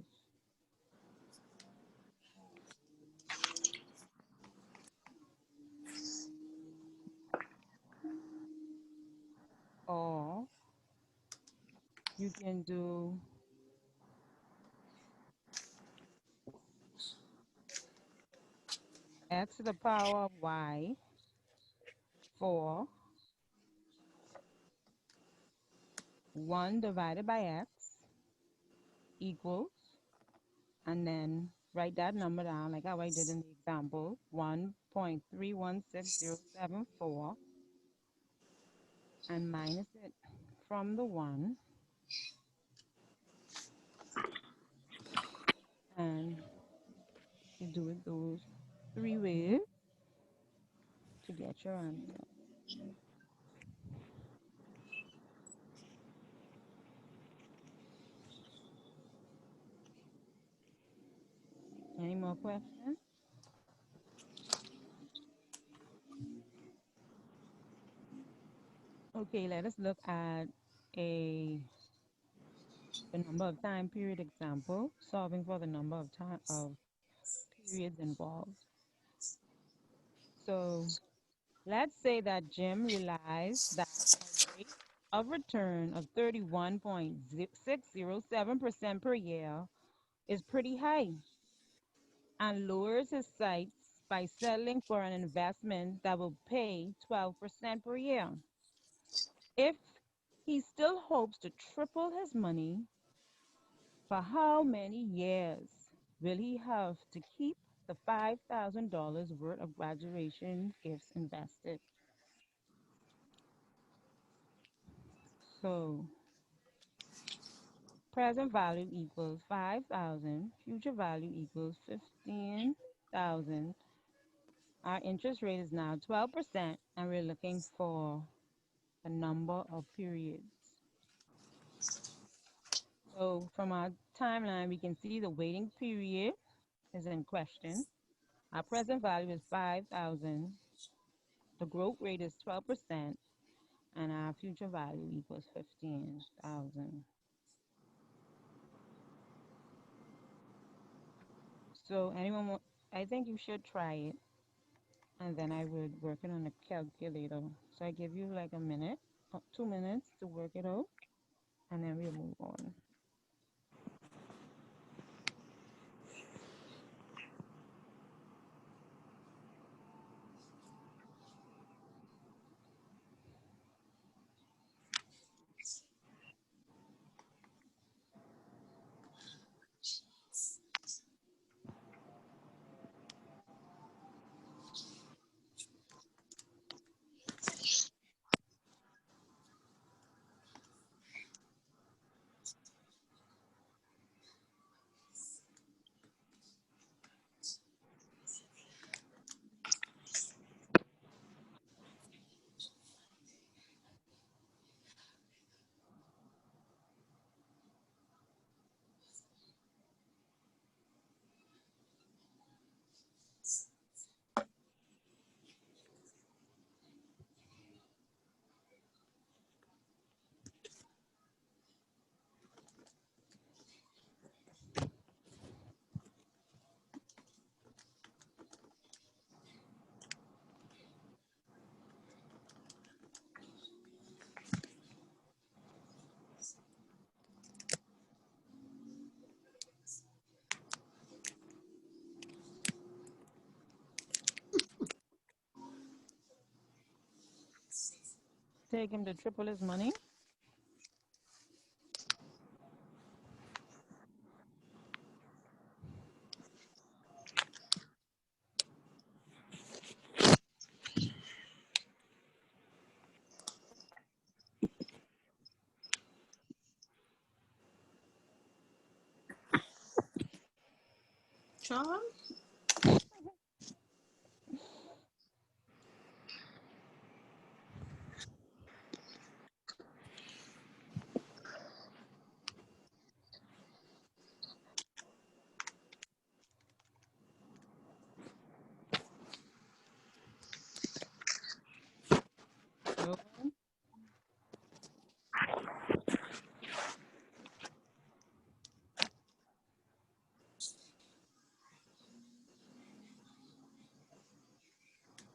Or you can do x to the power of y 4, 1 divided by x equals, and then write that number down like how I did in the example, 1.316074, and minus it from the 1, and you do it those 3 ways to get your answer. Any more questions? Okay, let us look at a the number of time period example, solving for the number of time of periods involved. So let's say that Jim realized that a rate of return of 31.607% per year is pretty high. and lowers his sights by settling for an investment that will pay 12% per year. If he still hopes to triple his money, for how many years will he have to keep the $5,000 worth of graduation gifts invested? So present value equals 5,000, future value equals 15,000. Our interest rate is now 12%, and we're looking for the number of periods. So from our timeline, we can see the waiting period is in question. Our present value is 5,000. The growth rate is 12%, and our future value equals 15,000. So anyone, I think you should try it, and then I would work it on a calculator. So I give you like a minute, 2 minutes to work it out, and then we'll move on. Take him to triple his money. Sean?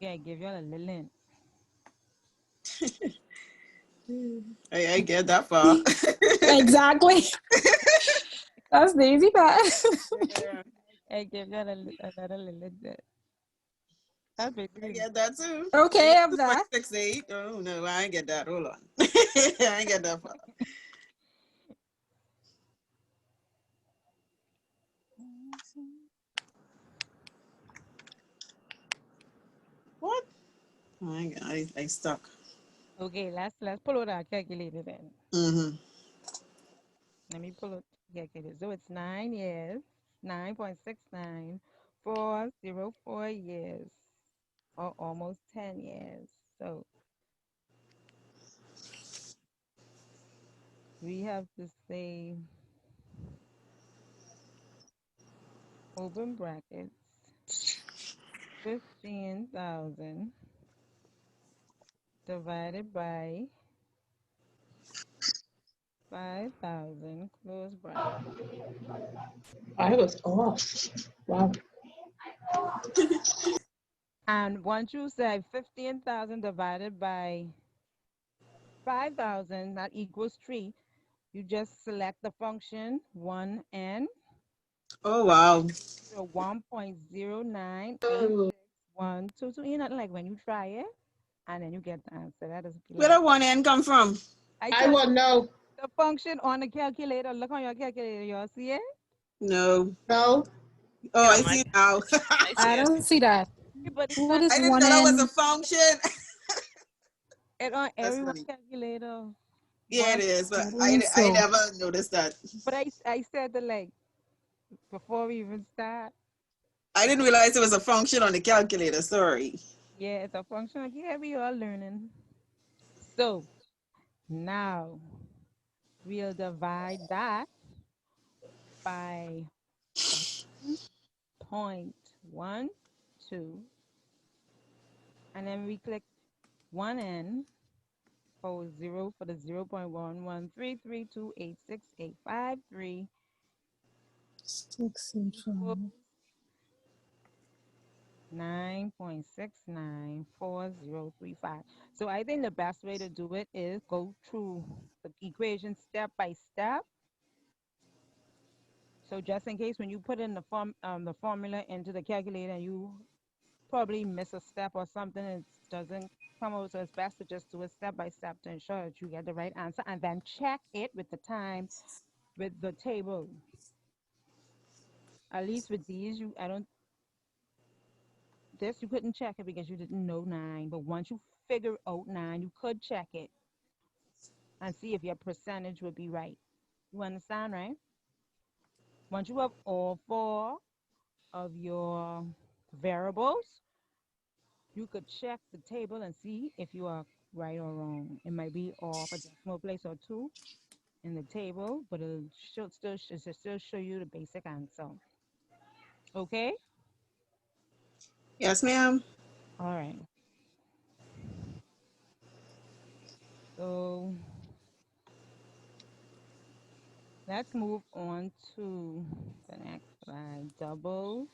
So yeah, give you all a little hint. I get that far. Exactly. That's the easy part. I give you all another little bit. That's I basically get that too. Okay, of that. 2.68. Oh no, I ain't get that. Hold on. I ain't get that far. What? Oh, I stuck. Okay, let's pull out our calculator then. Mm-hmm. Let me pull out the calculator. So it's 9 years, 9.69404 years, or almost 10 years. So we have to say, open brackets, 15,000 divided by 5,000, close bracket. I was off. Wow. And once you say 15,000 divided by 5,000, that equals 3, you just select the function 1n Oh, wow. 1.098612. You know, like when you try it and then you get the answer. That is be Where like the one N come from? I I tell you will know. the function on the calculator. Look on your calculator, y'all see it? No. No. Oh, I No, see now. I see I it. don't see that. Everybody What got is I didn't one know that was a N? function. it on That's everyone's funny. calculator. Yeah, One, it is, but I I, think I so. never noticed that. but I said the like before we even start. I didn't realize it was a function on the calculator. Sorry. Yeah, it's a function. Like, yeah, we all learning. So now we'll divide that by 1.12, and then we click 1N for 0 for the 0.11332868853 6 and equals 5. 9.694035. So I think the best way to do it is go through the equation step by step. So just in case when you put in the formula into the calculator, you probably miss a step or something, it doesn't come out. So it's best to just do it step by step to ensure that you get the right answer, and then check it with the time with the table. At least with these, you I don't this you couldn't check it because you didn't know 9. But once you figure out 9, you could check it and see if your percentage would be right. You understand, right? Once you have all 4 of your variables, you could check the table and see if you are right or wrong. It might be off a decimal place or 2 in the table, but it still show you the basic answer. Okay? Yes, ma'am. All right. So let's move on to the next slide. Doubling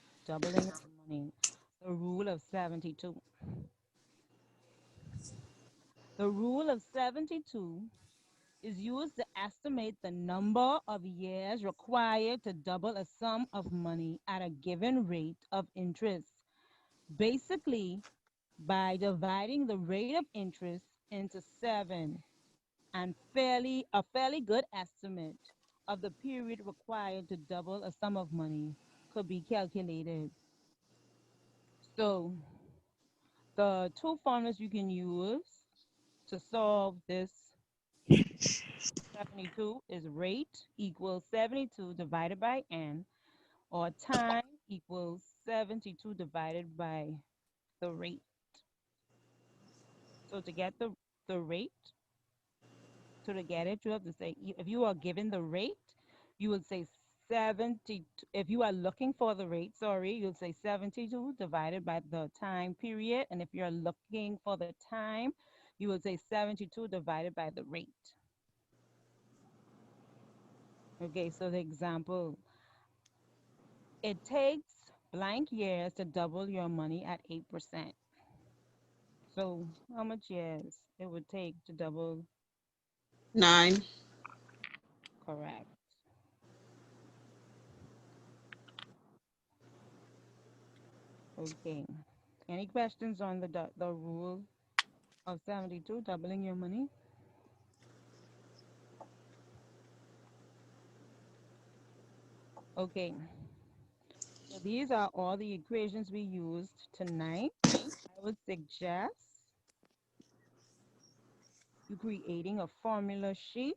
of money. The rule of 72. The rule of 72 is used to estimate the number of years required to double a sum of money at a given rate of interest. Basically, by dividing the rate of interest into 7, and a fairly good estimate of the period required to double a sum of money could be calculated. So the two formulas you can use to solve this 72 is rate equals 72 divided by n, or time equals 72 divided by the rate. So to get the rate, so to get it, you have to say, if you are given the rate, you would say 70, if you are looking for the rate, sorry, you'll say 72 divided by the time period. And if you're looking for the time, you would say 72 divided by the rate. Okay, so the example, it takes blank years to double your money at 8%. So how much years it would take to double? 9. Correct. Okay. Any questions on the rule of 72, doubling your money? Okay. So these are all the equations we used tonight. I would suggest you creating a formula sheet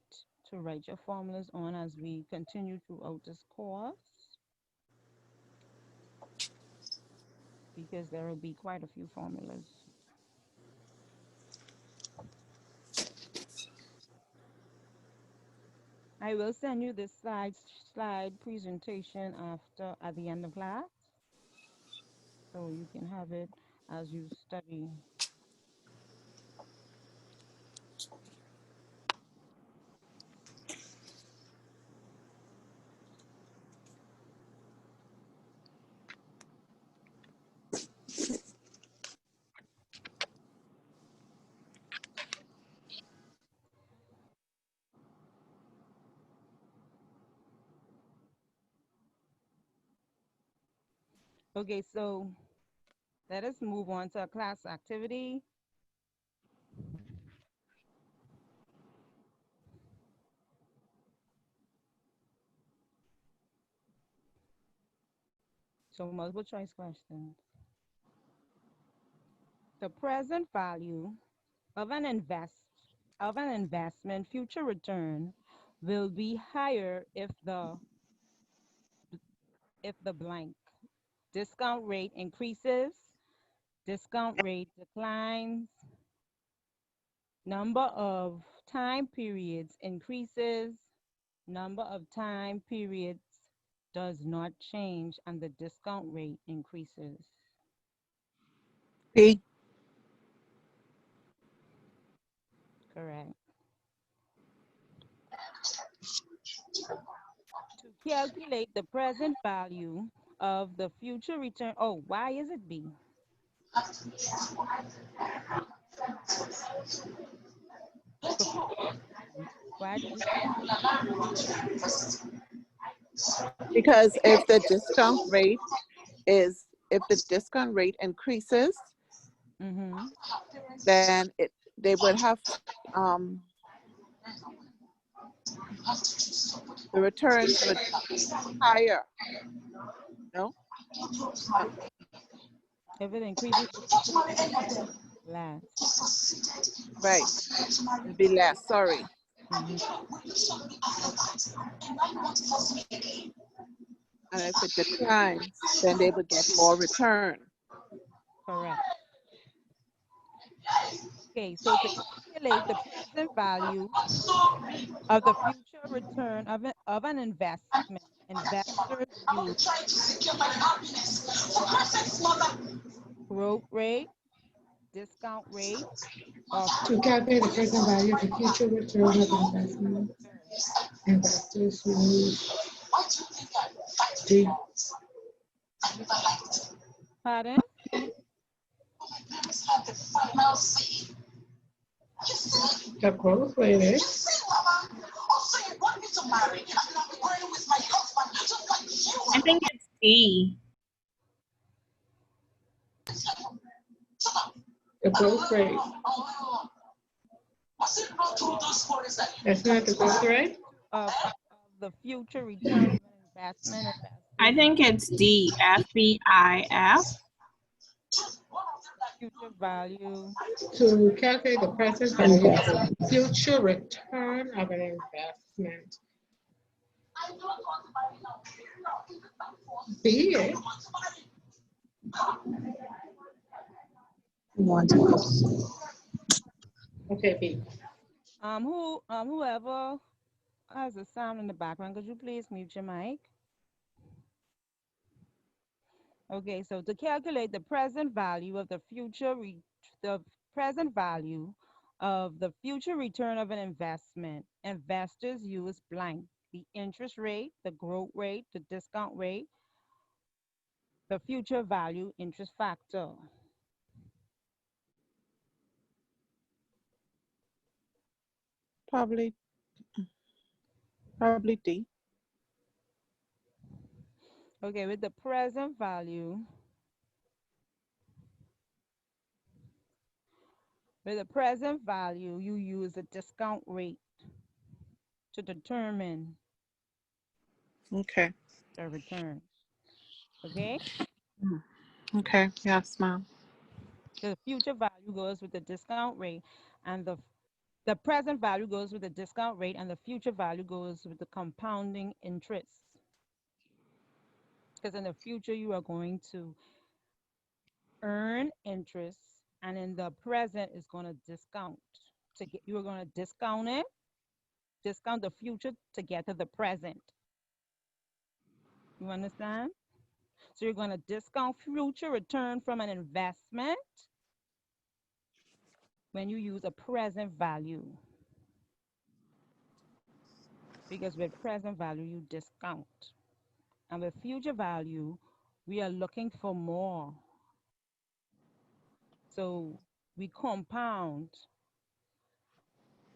to write your formulas on as we continue throughout this course, because there will be quite a few formulas. I will send you this slide presentation at the end of class, so you can have it as you study. Okay, so let us move on to a class activity. So multiple choice questions. The present value of an investment future return will be higher if the blank discount rate increases, discount rate declines, number of time periods increases, number of time periods does not change, and the discount rate increases. B. Correct. To calculate the present value of the future return. Oh, why is it B? For future return. Why did you say B? Because if the discount rate increases, Mm-hmm. then they would have the returns would be higher. No, If it increases, the future return less. right. It'd be less. Sorry. Mm-hmm. And if it declines, then they would get more return. Correct. Okay, so to calculate the present value of the future return of an investment, investors use growth rate, discount rate, or To calculate the present value of the future return of investment, investors use D. pardon? The growth rate is I think it's D. the growth rate. That's not the growth rate? Of the future return of an investment, I investors think it's D. FBIF. future value. To calculate the present value of the future return of an investment. B. Okay, B. Whoever has a sound in the background, could you please mute your mic? Okay, so to calculate the present value of the the present value of the future return of an investment, investors use blank, the interest rate, the growth rate, the discount rate, the future value interest factor. Probably D. Okay, with the present value, you use a discount rate to determine Okay. the return. Okay? Okay. Yes, ma'am. The future value goes with the discount rate, and the present value goes with the discount rate, and the future value goes with the compounding interest. Because in the future, you are going to earn interest, and in the present, it's going to discount. You are going to discount the future to get to the present. You understand? So you're going to discount future return from an investment when you use a present value. Because with present value, you discount. And with future value, we are looking for more. So we compound,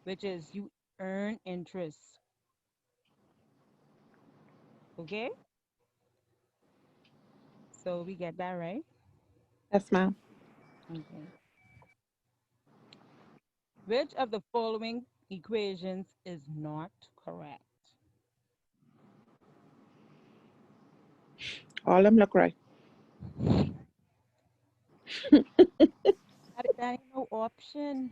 which is you earn interest. Okay? So we get that right? Yes, ma'am. Okay. Which of the following equations is not correct? All them look right. That ain't no option.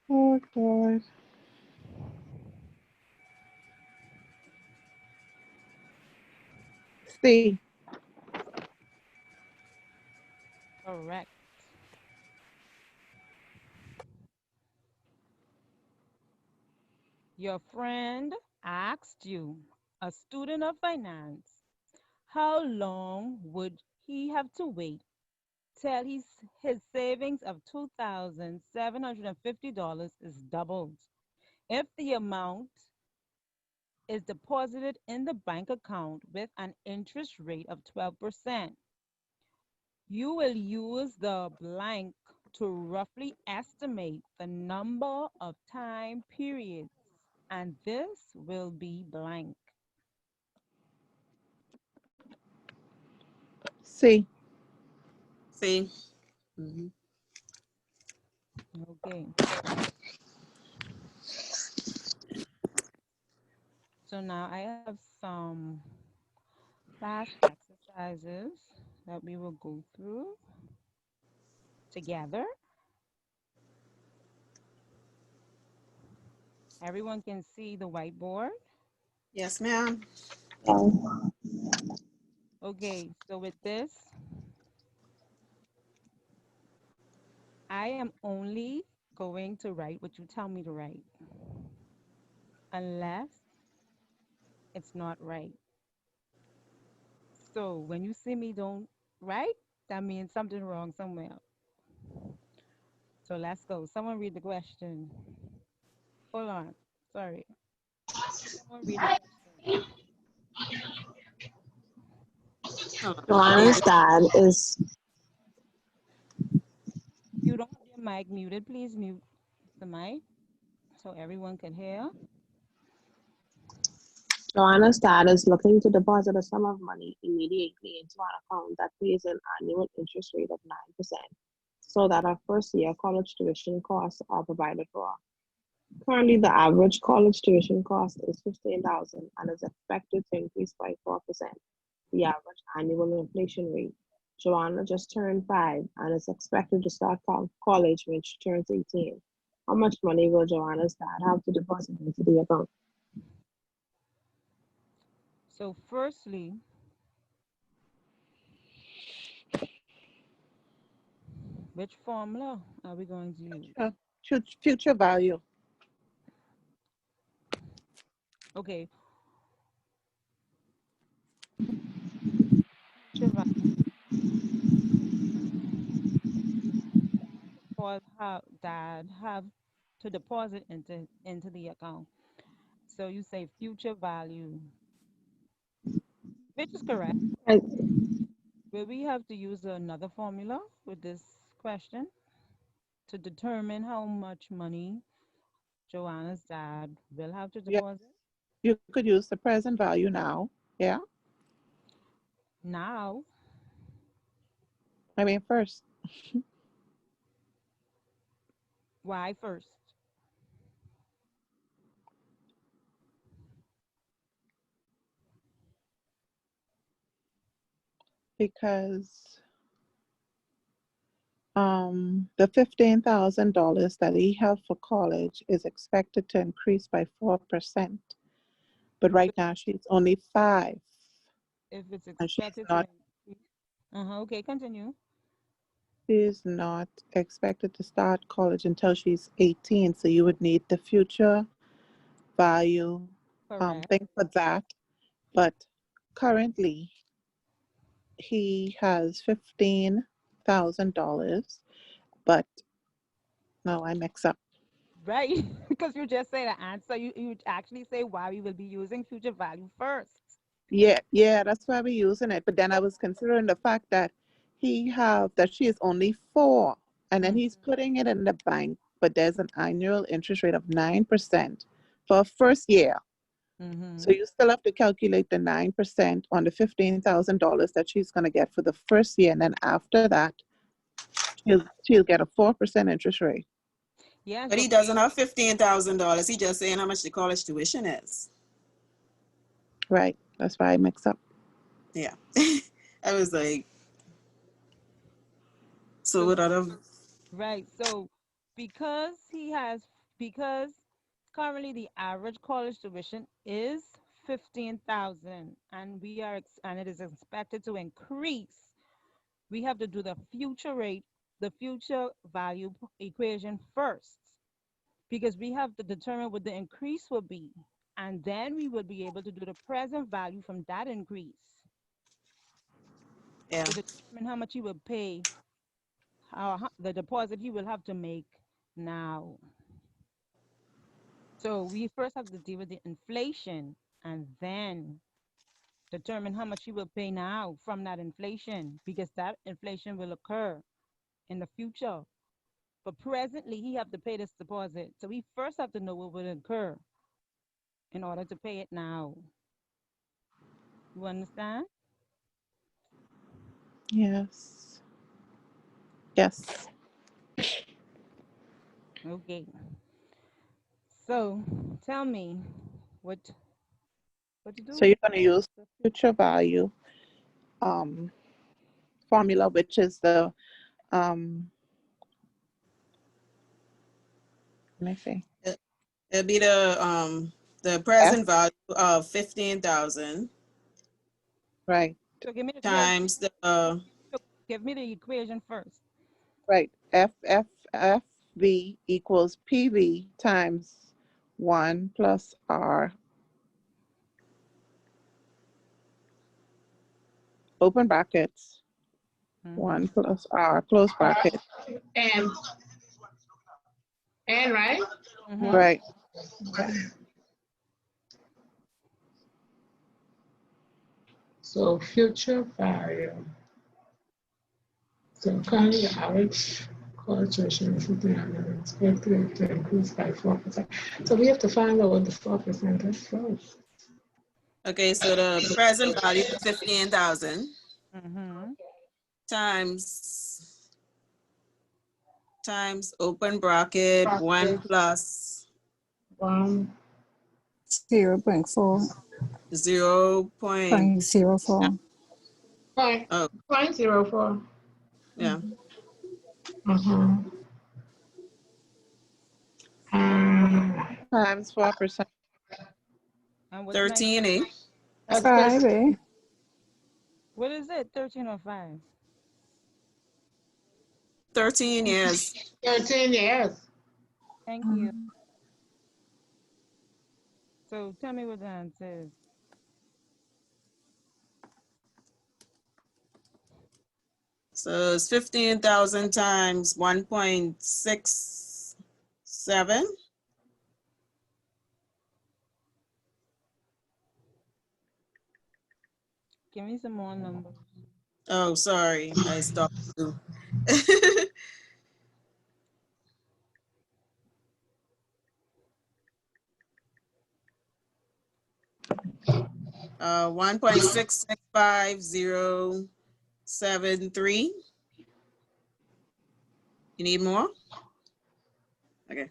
Oh, God. C. Correct. Your friend asked you, a student of finance, how long would he have to wait till his savings of $2,750 is doubled? If the amount is deposited in the bank account with an interest rate of 12%, you will use the blank to roughly estimate the number of time periods, and this will be blank. C. See? Mhm. Okay. So now I have some flash exercises that we will go through together. Everyone can see the whiteboard. Yes, ma'am. Okay, so with this, I am only going to write what you tell me to write, unless it's not right. So when you see me don't write, that means something wrong somewhere. So let's go. Someone read the question. Hold on. Sorry. Someone read the question. Hold on. Joanna's dad is If you don't have your mic muted, please mute the mic so everyone can hear. Joanna's dad is looking to deposit a sum of money immediately into an account that pays an annual interest rate of 9%, so that her first year college tuition costs are provided for. Currently, the average college tuition cost is $15,000 and is expected to increase by 4%, the average annual inflation rate. Joanna just turned 5 and is expected to start college when she turns 18. How much money will Joanna's dad have to deposit into the account? So firstly, which formula are we going to use? Future value. Okay. Future value. Dad have to deposit into the account. So you say future value, which is correct. Right. Will we have to use another formula with this question to determine how much money Joanna's dad will have to Yeah, deposit? you could use the present value now. Yeah, Now, I mean first, why first? because the $15,000 that he have for college is expected to increase by 4%. But If right it, now she's only 5, if it's and expected to increase. Okay, continue. she's not expected to start college until she's 18. So you would need the future value Correct. thing for that. But currently he has $15,000. But no, I mix up. Right, because you just say the answer. You actually say why we will be using future value first. Yeah, that's why we're using it. But then I was considering the fact that she is only 4, and then Mm-hmm. he's putting it in the bank, but there's an annual interest rate of 9% for first year. So you still have to calculate the 9% on the $15,000 that she's going to get for the first year, and then after that, she'll get a 4% interest rate. Yes, But he doesn't have $15,000. He just saying how much the college tuition is. Right. That's why I mix up. Yeah. I was like, so what other? right. So because because currently the average college tuition is 15,000, and and it is expected to increase. We have to do the future rate, the future value equation first, because we have to determine what the increase will be, and then we will be able to do the present value from that increase Yeah. to determine how much he will pay, the deposit he will have to make now. So we first have to deal with the inflation and then determine how much he will pay now from that inflation, because that inflation will occur in the future. But presently, he have to pay this deposit. So we first have to know what will incur in order to pay it now. You understand? Yes. Yes. Okay. So tell me what to So do. you're going to use the future value formula, which is the let me see. It'll be the F. present value of 15,000 So Right. times give me the equation first. Right. FV equals PV times 1 plus R, open brackets, 1 plus R, close bracket. And right? Right. Okay. So future value. So currently the average college tuition is expected to increase by 4%. So we have to find out what the 4% is first. okay, so the present value of 15,000 times open bracket 1 plus 0.4. 0. 0.04. Oh, 0.04. yeah. Times 4%. And what's 13, eh? That's 5, eh? What is it? 13 or 5? 13 years. 13 years. Thank you. So tell me what the answer is. So it's 15,000 times 1.67. Give me some more numbers. Oh, sorry, I stopped too. 1.665073. You need more? Okay.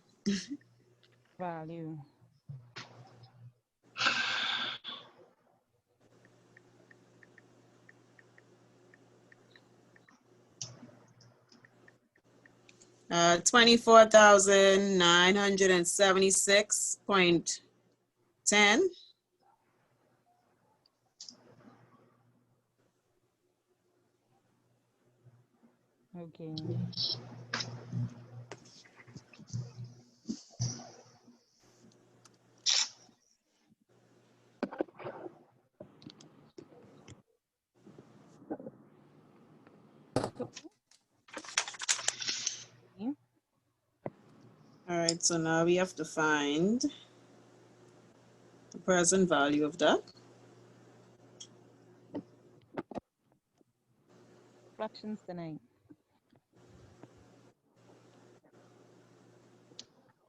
Value. Uh, 24,976.10. Okay. All right, so now we have to find the present value of that. Fractions tonight.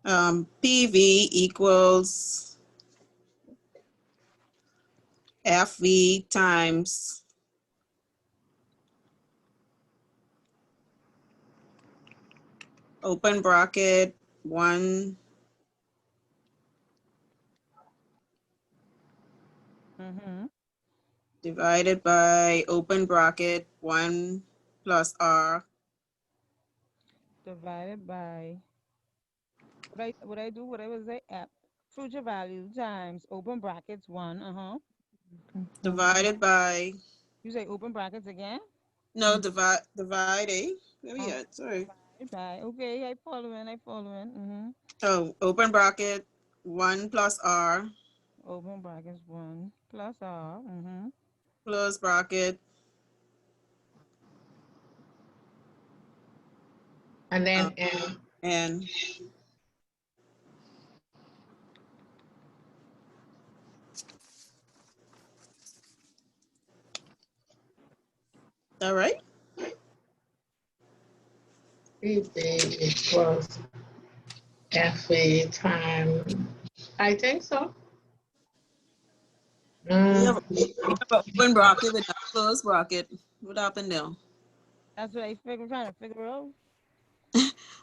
PV equals FV times open bracket 1 divided by open bracket 1 plus R Divided by what I was say future value times open brackets 1. divided by You say open brackets again? no dividing. Where we Oh, at? Sorry. divided by. Okay, I following. Oh, open bracket 1 plus R Open brackets 1 plus R. close bracket And then N. and all right. PV equals FV time. I think so. We have an open bracket with a closed bracket. What happened there? That's what I'm trying to figure out.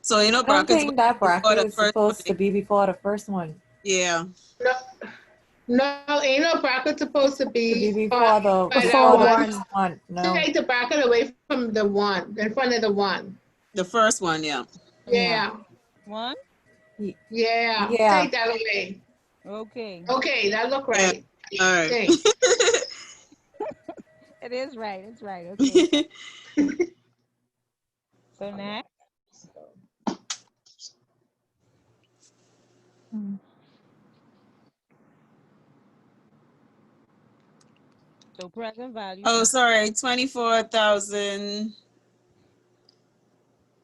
So you know I don't brackets think that before bracket the is first one. supposed to be before the first one. Yeah. No, ain't no bracket supposed to To be be before the by Before that before one. the one. No. Take the bracket away from the one, in front of the one. The first one, yeah. Yeah, 1? yeah. Yeah. Take that away. Okay. Okay, that look Yeah. right. All right. Think. It is right. It's right. Okay. So next. So present value. Oh, sorry, 24,000.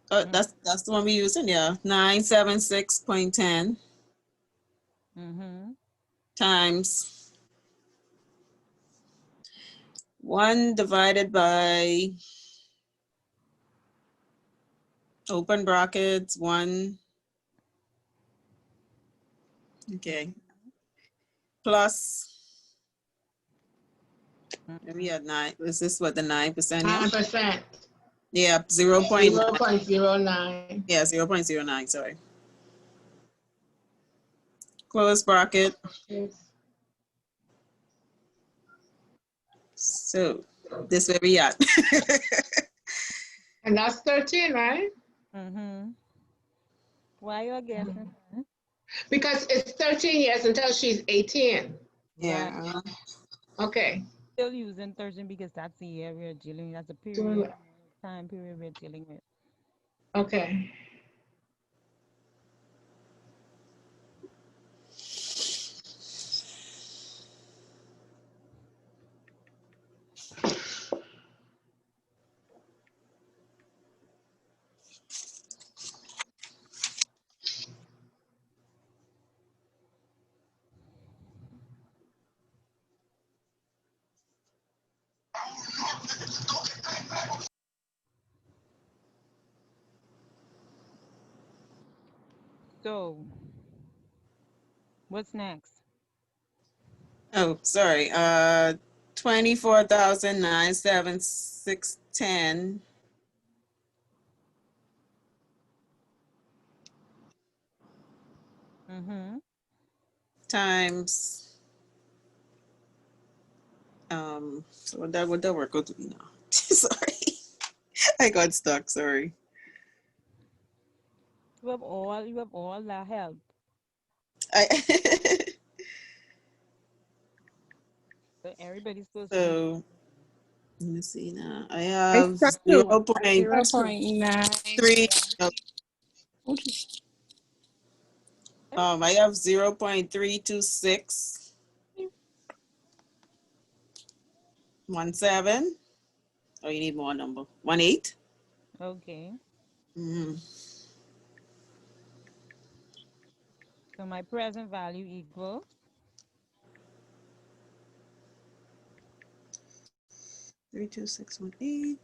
That's the one we're using, yeah. 976.10 times 1 divided by open brackets 1. Okay. Plus maybe at 9. Is this what the 9%? Yeah. 9%. Yeah, 0.9. 0.09. Yeah, 0.09. Sorry. Close bracket. So this where we at. And that's 13, right? Why you guessing? Because it's 13 years until she's 18. Yeah. Okay. Still using 13 because that's the year we're dealing. That's the period, time period we're dealing with. Okay. So what's next? Oh, sorry. 24,976.10 times so what that work out to be now? Sorry. I got stuck, sorry. You have all that help. So everybody's supposed to be. So let me see now. I have 0.3. 0.9. I have 0.32617. Oh, you need more number. 18. Okay. Mm-hmm. So my present value equals 32618.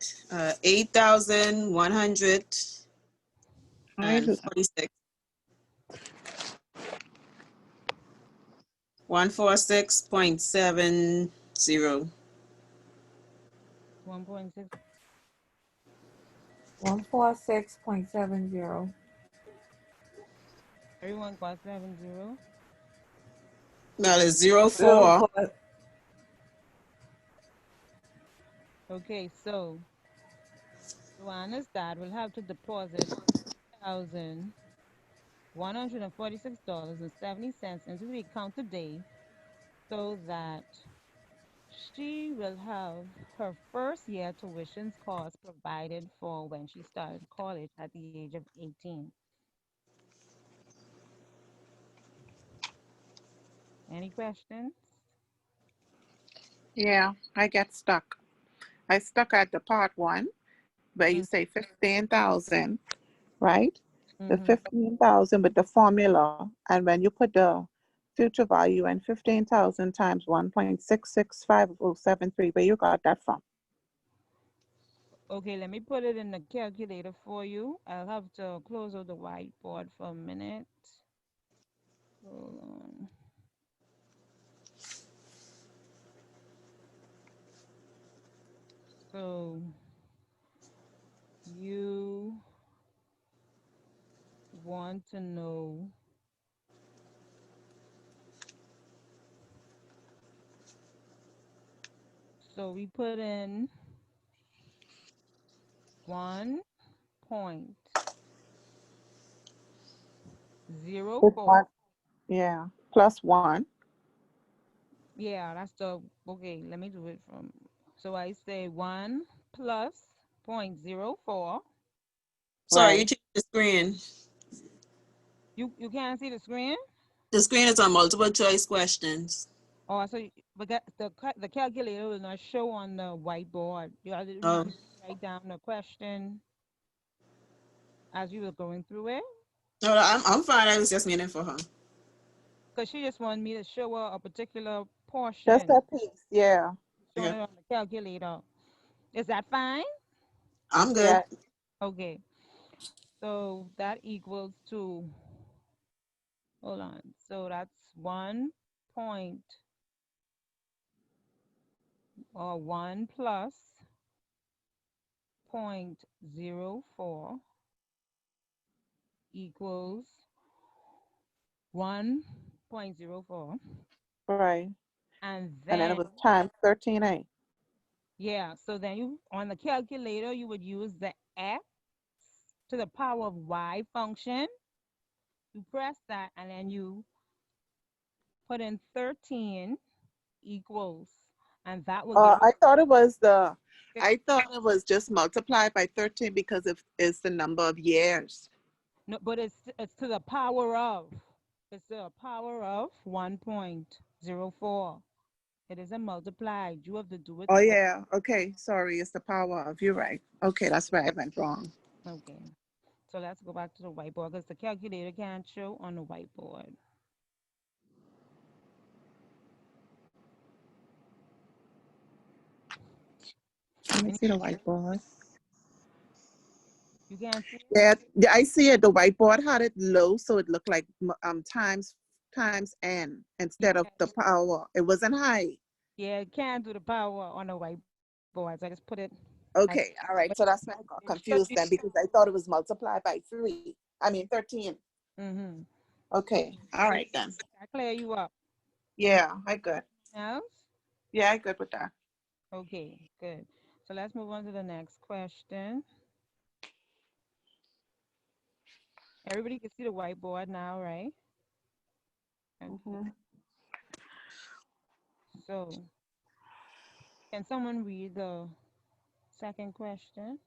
8,146. 146.7 0. 1.6. 146.70. Everyone got 70. Well, it's 0, 0, 4. 4. Okay, so Joanna's dad will have to deposit $1,146.70 into the account today so that she will have her first year tuition's cost provided for when she started college at the age of 18. Any questions? Yeah, I get stuck. I stuck at the part 1 where you Mm, say 15,000, right? The mhm. 15,000 with the formula, and when you put the future value and 15,000 times 1.665073, where you got that from? Okay, let me put it in the calculator for you. I'll have to close out the whiteboard for a minute. Hold on. So you want to know so we put in 1.04. It's one, yeah, plus 1. Yeah, that's the okay. Let me do it from. So I say 1 plus 0.04. Sorry, you Right. changed the screen. You can't see the screen? The screen is on multiple choice questions. Oh, so the calculator will not show on the whiteboard. You have to Oh, write down the question as you were going through it. no, I'm fine. I was just meaning for her. Because she just wanted me to show her a particular Just portion, that piece, yeah. showing Okay. it on the calculator. Is that fine? I'm good. Yeah. Okay. So that equals to, hold on. So that's 1 plus 0.04 equals 1.04. Right. And And then it then, was times 13A. yeah, so then you, on the calculator, you would use the x to the power of y function. You press that and then you put in 13 equals, and that will give you, I thought it was just multiplied by 13 because it's the number of years. no, but it's to the power of, it's to the power of 1.04. It isn't multiplied. You have to do it Oh, to the, yeah. Okay. Sorry. It's the power of. You're right. Okay. That's where I went wrong. okay. So let's go back to the whiteboard because the calculator can't show on the whiteboard. Let me And see the whiteboard. you can't see it? Yeah, I see it. The whiteboard had it low, so it looked like times n instead of Yeah, the power. It wasn't high. yeah, it can't do the power on the whiteboard. So I just put it as, Okay, all but right. So that's why I got it should confused be. then because I thought it was multiplied by 3. I mean 13. Mm-hmm. Okay, all So right then. that clear you up. Yeah, I good. Else? Yeah, I good with that. Okay, good. So let's move on to the next question. Everybody can see the whiteboard now, right? Okay. Mhm. So can someone read the second question?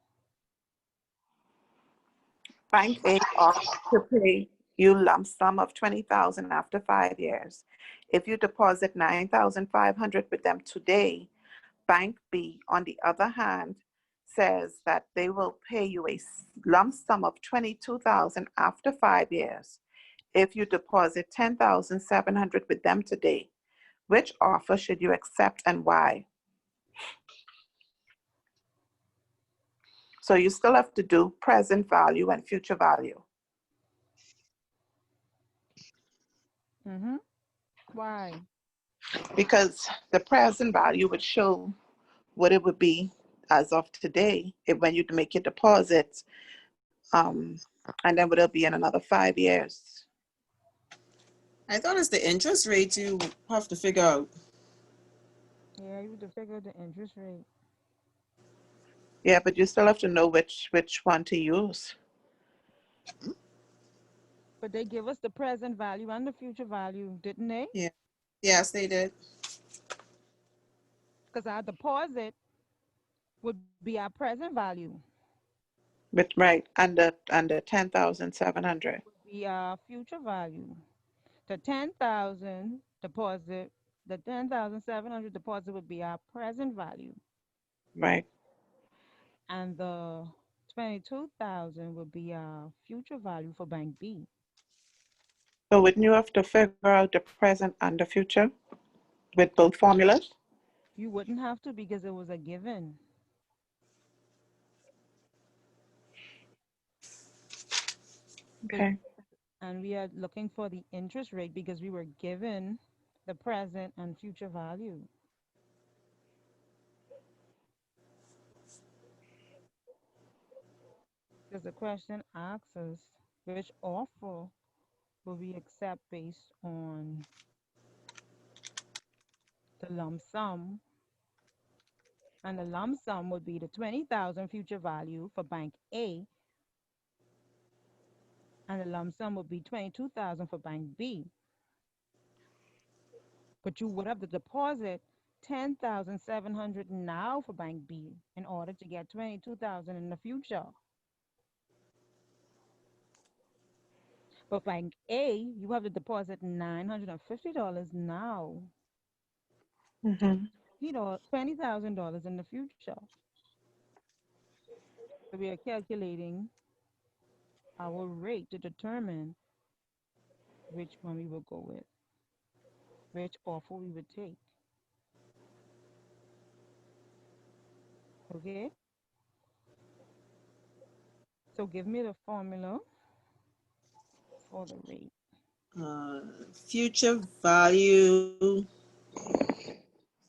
Bank A offers to pay you lump sum of 20,000 after 5 years. If you deposit 9,500 with them today, Bank B, on the other hand, says that they will pay you a lump sum of 22,000 after 5 years if you deposit 10,700 with them today. Which offer should you accept and why? So you still have to do present value and future value. Mm-hmm. Why? Because the present value would show what it would be as of today if when you make your deposit, and then what it'll be in another 5 years. I thought it's the interest rate you have to figure out. Yeah, you have to figure the interest rate. Yeah, but you still have to know which one to use. But they give us the present value and the future value, didn't they? Yeah. Yes, they did. Because our deposit would be our present value. But right, under 10,700. Would be our future value. The 10,000 deposit, the 10,700 deposit would be our present value, Right. and the 22,000 would be our future value for Bank B. So wouldn't you have to figure out the present and the future with both formulas? You wouldn't have to because it was a given. Okay. And we are looking for the interest rate because we were given the present and future value. Because the question asks us which offer will we accept based on the lump sum, and the lump sum would be the 20,000 future value for Bank A, and the lump sum would be 22,000 for Bank B. But you would have to deposit 10,700 now for Bank B in order to get 22,000 in the future. For Bank A, you have to deposit $950 now, Mm-hmm. $20,000 in the future. So we are calculating our rate to determine which one we will go with, which offer we would take. Okay? So give me the formula for the rate. Future value.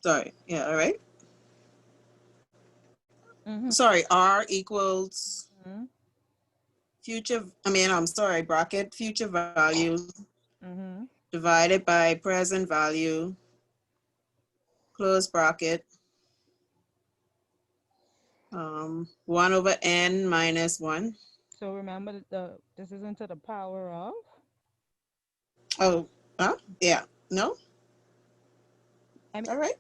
Sorry. Yeah. All right. Mm-hmm. Sorry. R equals Mm-hmm. I'm sorry. Bracket future value Mm-hmm. divided by present value. Close bracket. 1 over n minus 1. So remember that this isn't to the power of. Oh, yeah. No? I mean, All right.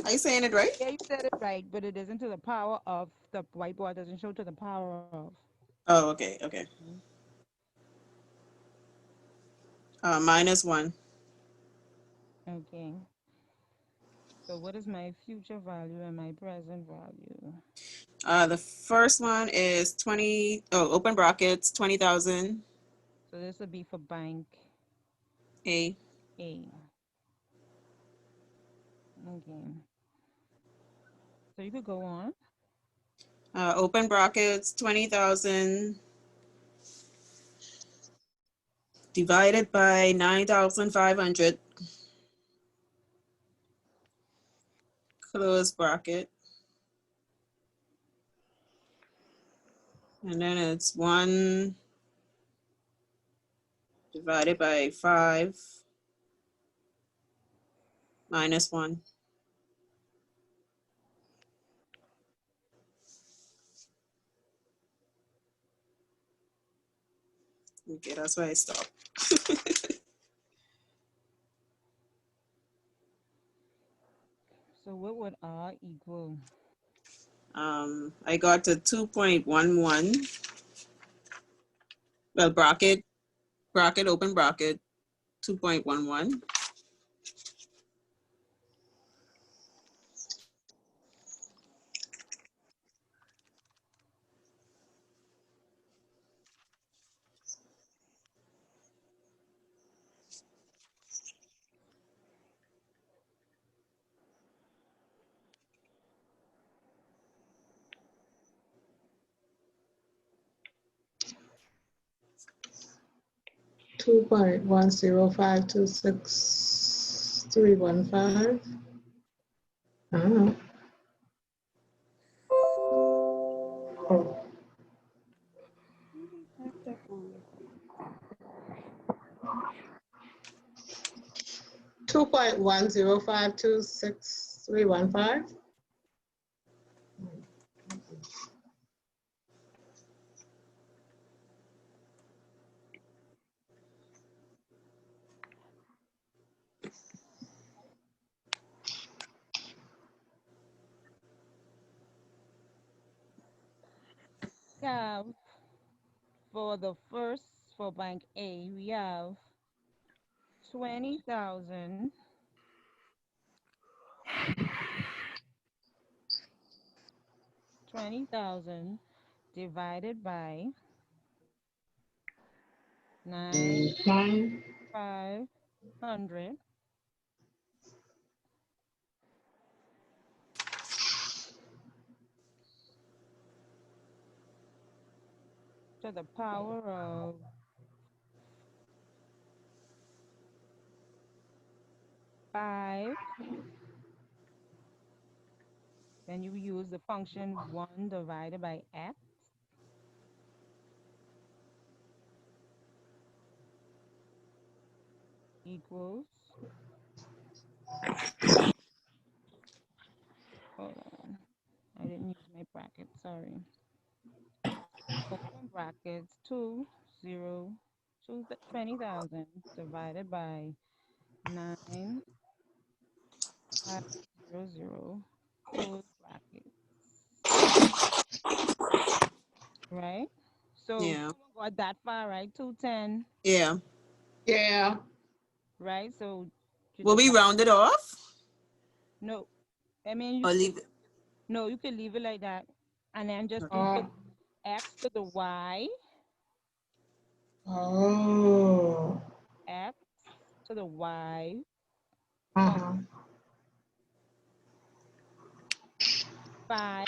Are you saying it right? yeah, you said it right, but it isn't to the power of. The whiteboard doesn't show to the power of. Oh, okay. Okay. Mhm. Minus 1. Okay. So what is my future value and my present value? The first one is 20, open brackets, 20,000 So this would be for Bank A. A. Okay. So you could go on. Open brackets, 20,000 divided by 9,500. Close bracket. And then it's 1 divided by 5 minus 1. Okay, that's where I stop. So what would R equal? I got to 2.11. Well, bracket, open bracket, 2.11. $2.10526 315. I don't know. Oh, 2.10526315. Have for the first for Bank A, we have 20,000 20,000 divided by 9,500 to the power of 5. Then you use the function 1 divided by x equals, hold on, I didn't use my bracket, sorry. Open brackets, 20,000 divided by 9,500, close brackets, right? So Yeah. someone got that far, right? 210, Yeah. Yeah. right? So you Will we divide, round it off no, I mean, or leave it? no, you can leave it like that. And then just do put Oh. x to the y, Oh. x to the y, Uh-huh. 5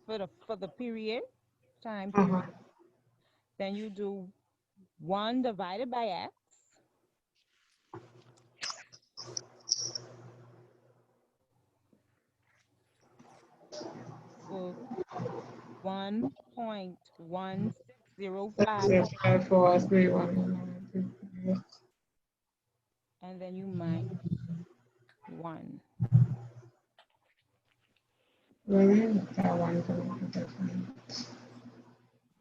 for the period, time Uh-huh. period. Then you do 1 divided by x equals 1.1605, 54311. and then you minus 1.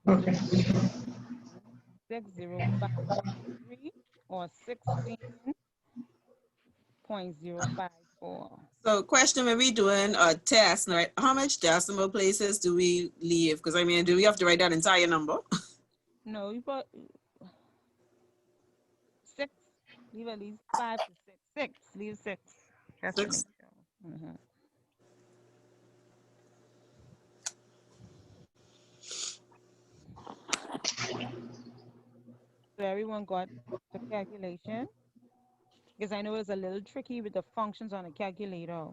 Okay. 6053 or 16.054. So question, when we doing a test, right? How much decimal places do we leave? Because I mean, do we have to write that entire number? No, you put 6, leave at least 5 to 6. 6, leave 6. Just to make 6. sure. Mhm. So everyone got the calculation? Because I know it's a little tricky with the functions on the calculator.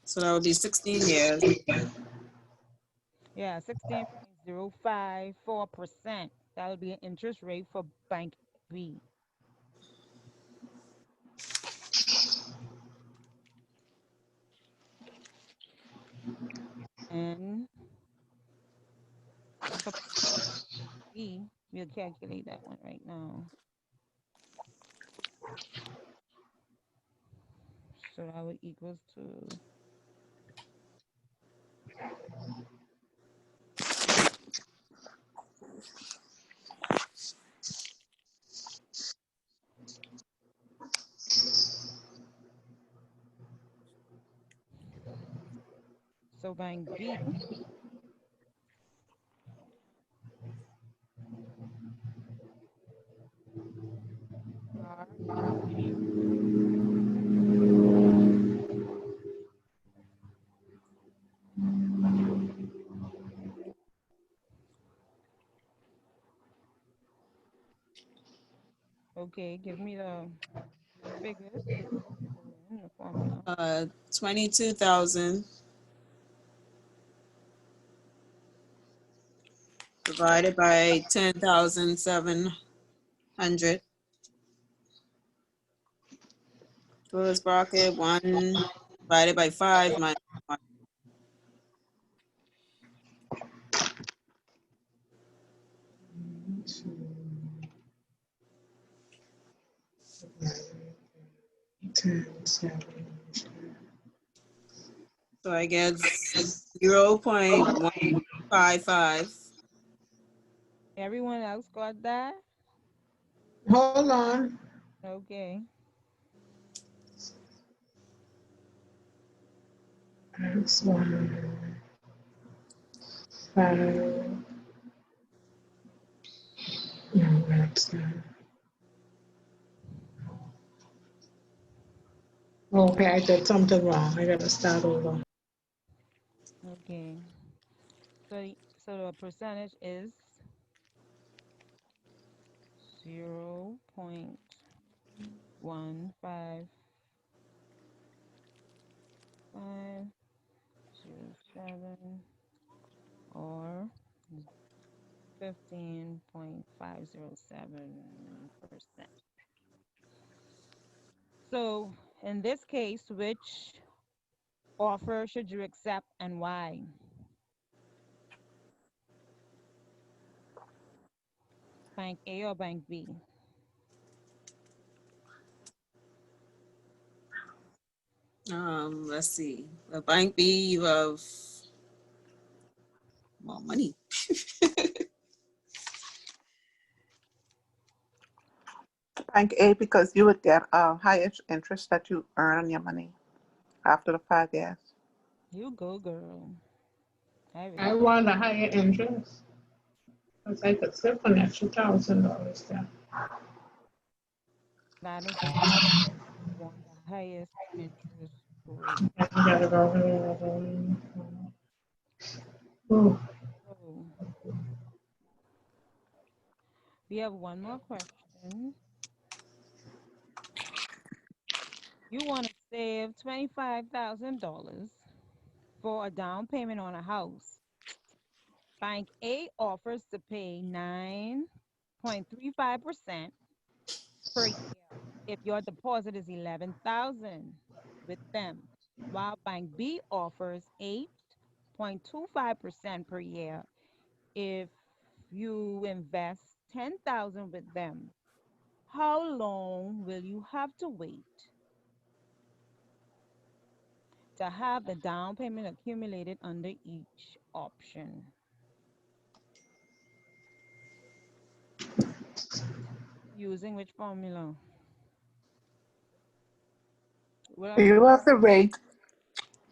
So that would be 16 years. Yeah, 16.054%. That would be an interest rate for Bank B. And for B, we'll calculate that one right now. So that would equals to so Bank B are okay. Give me the figures so we can put it in the formula. 22,000 divided by 10,700. Close bracket, 1 divided by 5 minus 1. So I get 0.155. Everyone else got that? Hold on. Okay. That's 1, 5. No, that's not. Okay, I did something wrong. I gotta start over. Okay. So the percentage is 0.15507 or 15.507%. So in this case, which offer should you accept and why? Bank A or Bank B? Let's see. The bank B, you have more money. Bank A, because you would get a higher interest that you earn on your money after the 5 years. You go, girl. I I respect. want a higher interest. Because I could slip an extra $1,000 there. That is true. You want the highest interest rate. I gotta go over. So we have one more question. You want to save $25,000 for a down payment on a house. Bank A offers to pay 9.35% per year if your deposit is 11,000 with them, while Bank B offers 8.25% per year if you invest 10,000 with them. How long will you have to wait to have the down payment accumulated under each option? Using which formula? What are You have to rate,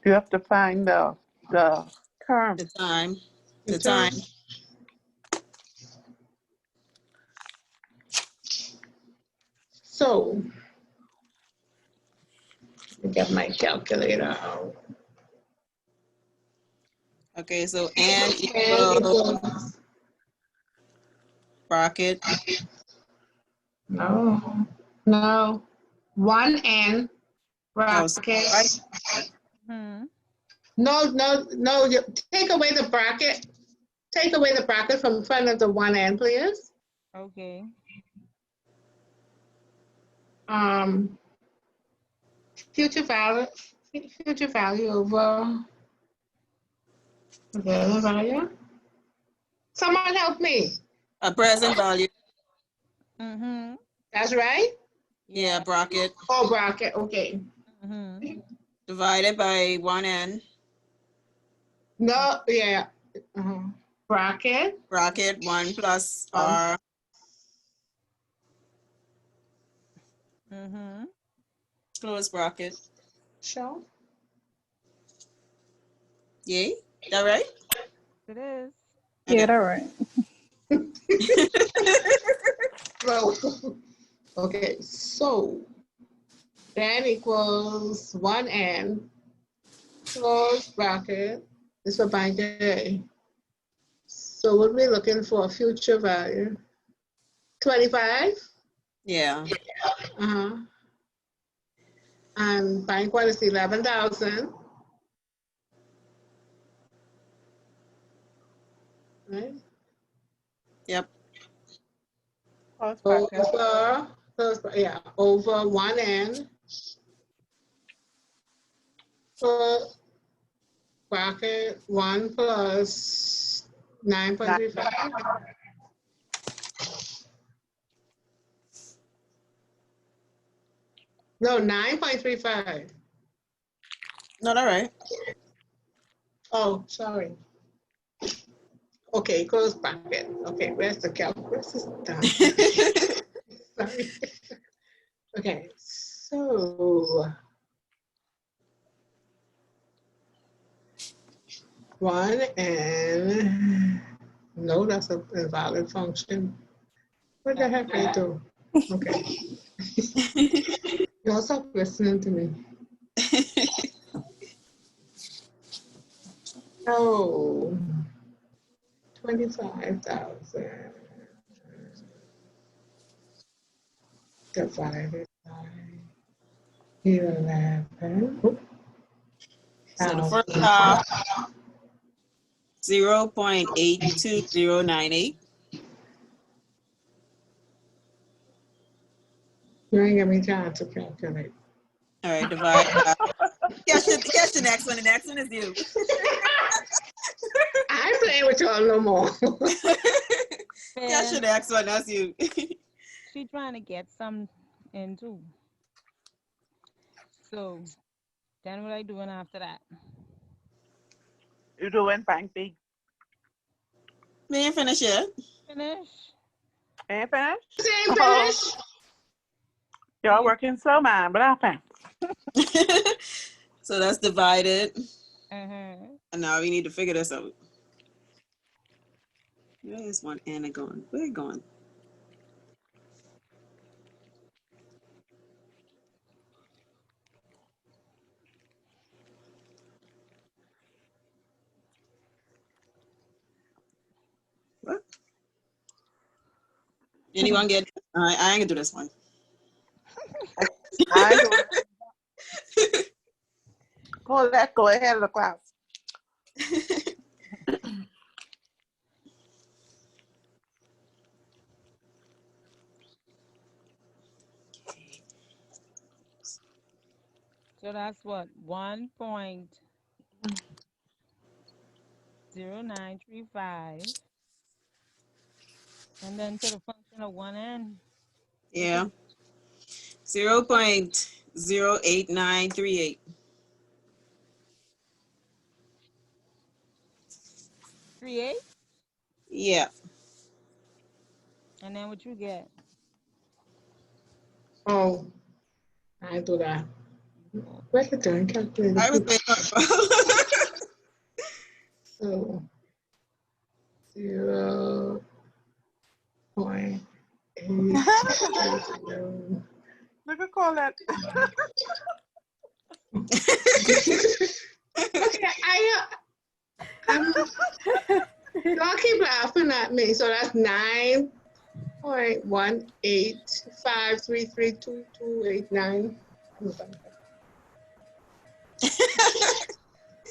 you have to find the term. The time. The The time. term. So, let me get my calculator out. Okay, so N And equals equals, bracket. no, 1N Oh, so bracket. right. Hmm. No, you take away the bracket. Take away the bracket from front of the 1N, please. Okay. Future value over available value. Someone help me. A present value. Mm-hmm. That's right? Yeah, bracket. Oh, bracket, okay. Mm-hmm. Divided by 1N. No, yeah. Bracket. Bracket 1 plus R. Mm-hmm. Close bracket. Show. Yay? That right? It is. Yeah, Okay. that's right. So, okay, so that equals 1N close bracket. This for bank A. So we'll be looking for a future value. 25. Yeah. And bank one is 11,000. Right? Yep. Close bracket. Over 1N. Bracket 1 plus 9.35. No, 9.35. No, all right. Oh, sorry. Okay, close bracket. Okay, where's the calculus? Sorry. Okay, so 1N. No, that's a invalid function. What the heck I do? Okay. Y'all stop listening to me. Oh, 25,000 divided by 11. So the first half, 0.82098. You ain't give me time to calculate. All right, divide by. Guess the next one. The next one is you. I ain't playing with y'all no more. Guess the next one. That's you. She trying to get some in too. So then what I doing after that? You doing bank B? We ain't finished yet. Finish. Ain't finished? Same finish. Y'all working slow, man, but I think. So that's divided. Uh-huh. And now we need to figure this out. Where is 1N going? Where it going? What? Anyone get it? All right, I ain't gonna do this one. I do it. Let's go ahead of the class. So that's what 1.0935, and then to the function of 1N. Yeah. 0.08938. 38, Yeah. and then what you get? Oh, I do that. Where's the darn calculator? I was waiting on So 0.8. Look at call that. Okay, y'all keep laughing at me. So that's 9.185332289.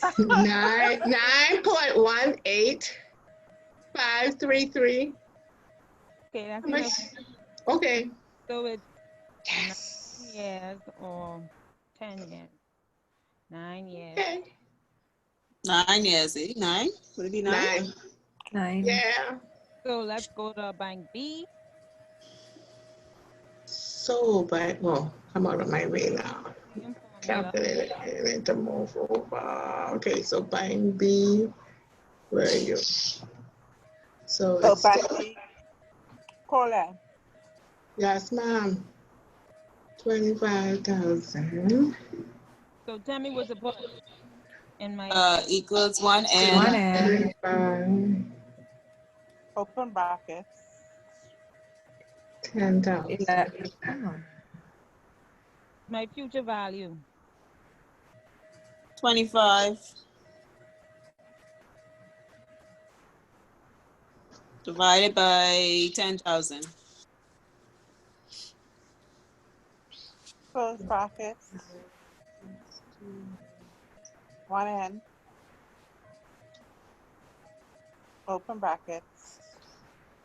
9.18533. Okay, that's How much? enough. Okay. So it's 9 years or 10 years. 9 years. Okay. 9 years. See? 9? Would it be 9? 9. Yeah. So let's go to bank B. So, but well, I'm out of my way now. Same formula. Calculate it to move over. Okay, so buying B, where are you? So it's bank B. Call that. yes, ma'am. 25,000. So tell me what to put in my Equals 1N. 1N. Open brackets. 10,000. my future value. 25. Divided by 10,000. Close brackets. 1N. Open brackets.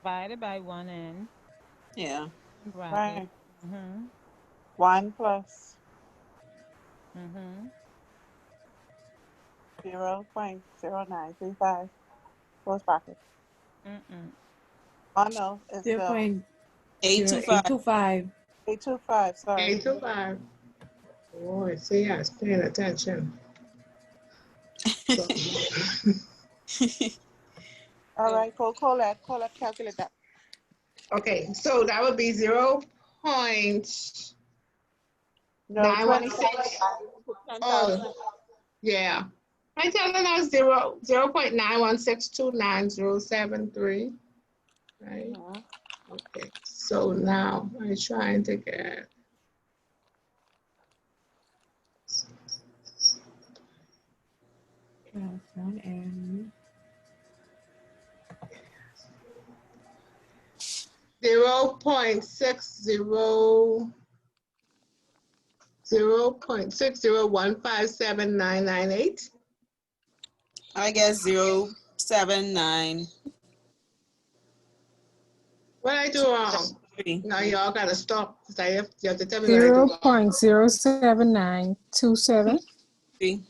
Divided by 1n. Yeah. Bracket. Right. Mm-hmm. 1 plus Mm-hmm. 0.0935. Close bracket. Mm-mm. Oh no, it's Zero the point 825. 0825. 825. Sorry. 825. Oh, I see, I was paying attention. So, All right, go Colette. Colette, calculate that. okay, so that would be 0.916. No, 25. Oh, 10,000. yeah. I'm telling us 0.916290073. Right? Mhm. Okay, so now I'm trying to get. And 0.60157,998. I guess 079. What I do wrong? 3. Now y'all gotta stop because you have to tell me what I do wrong. 0.07927. 3.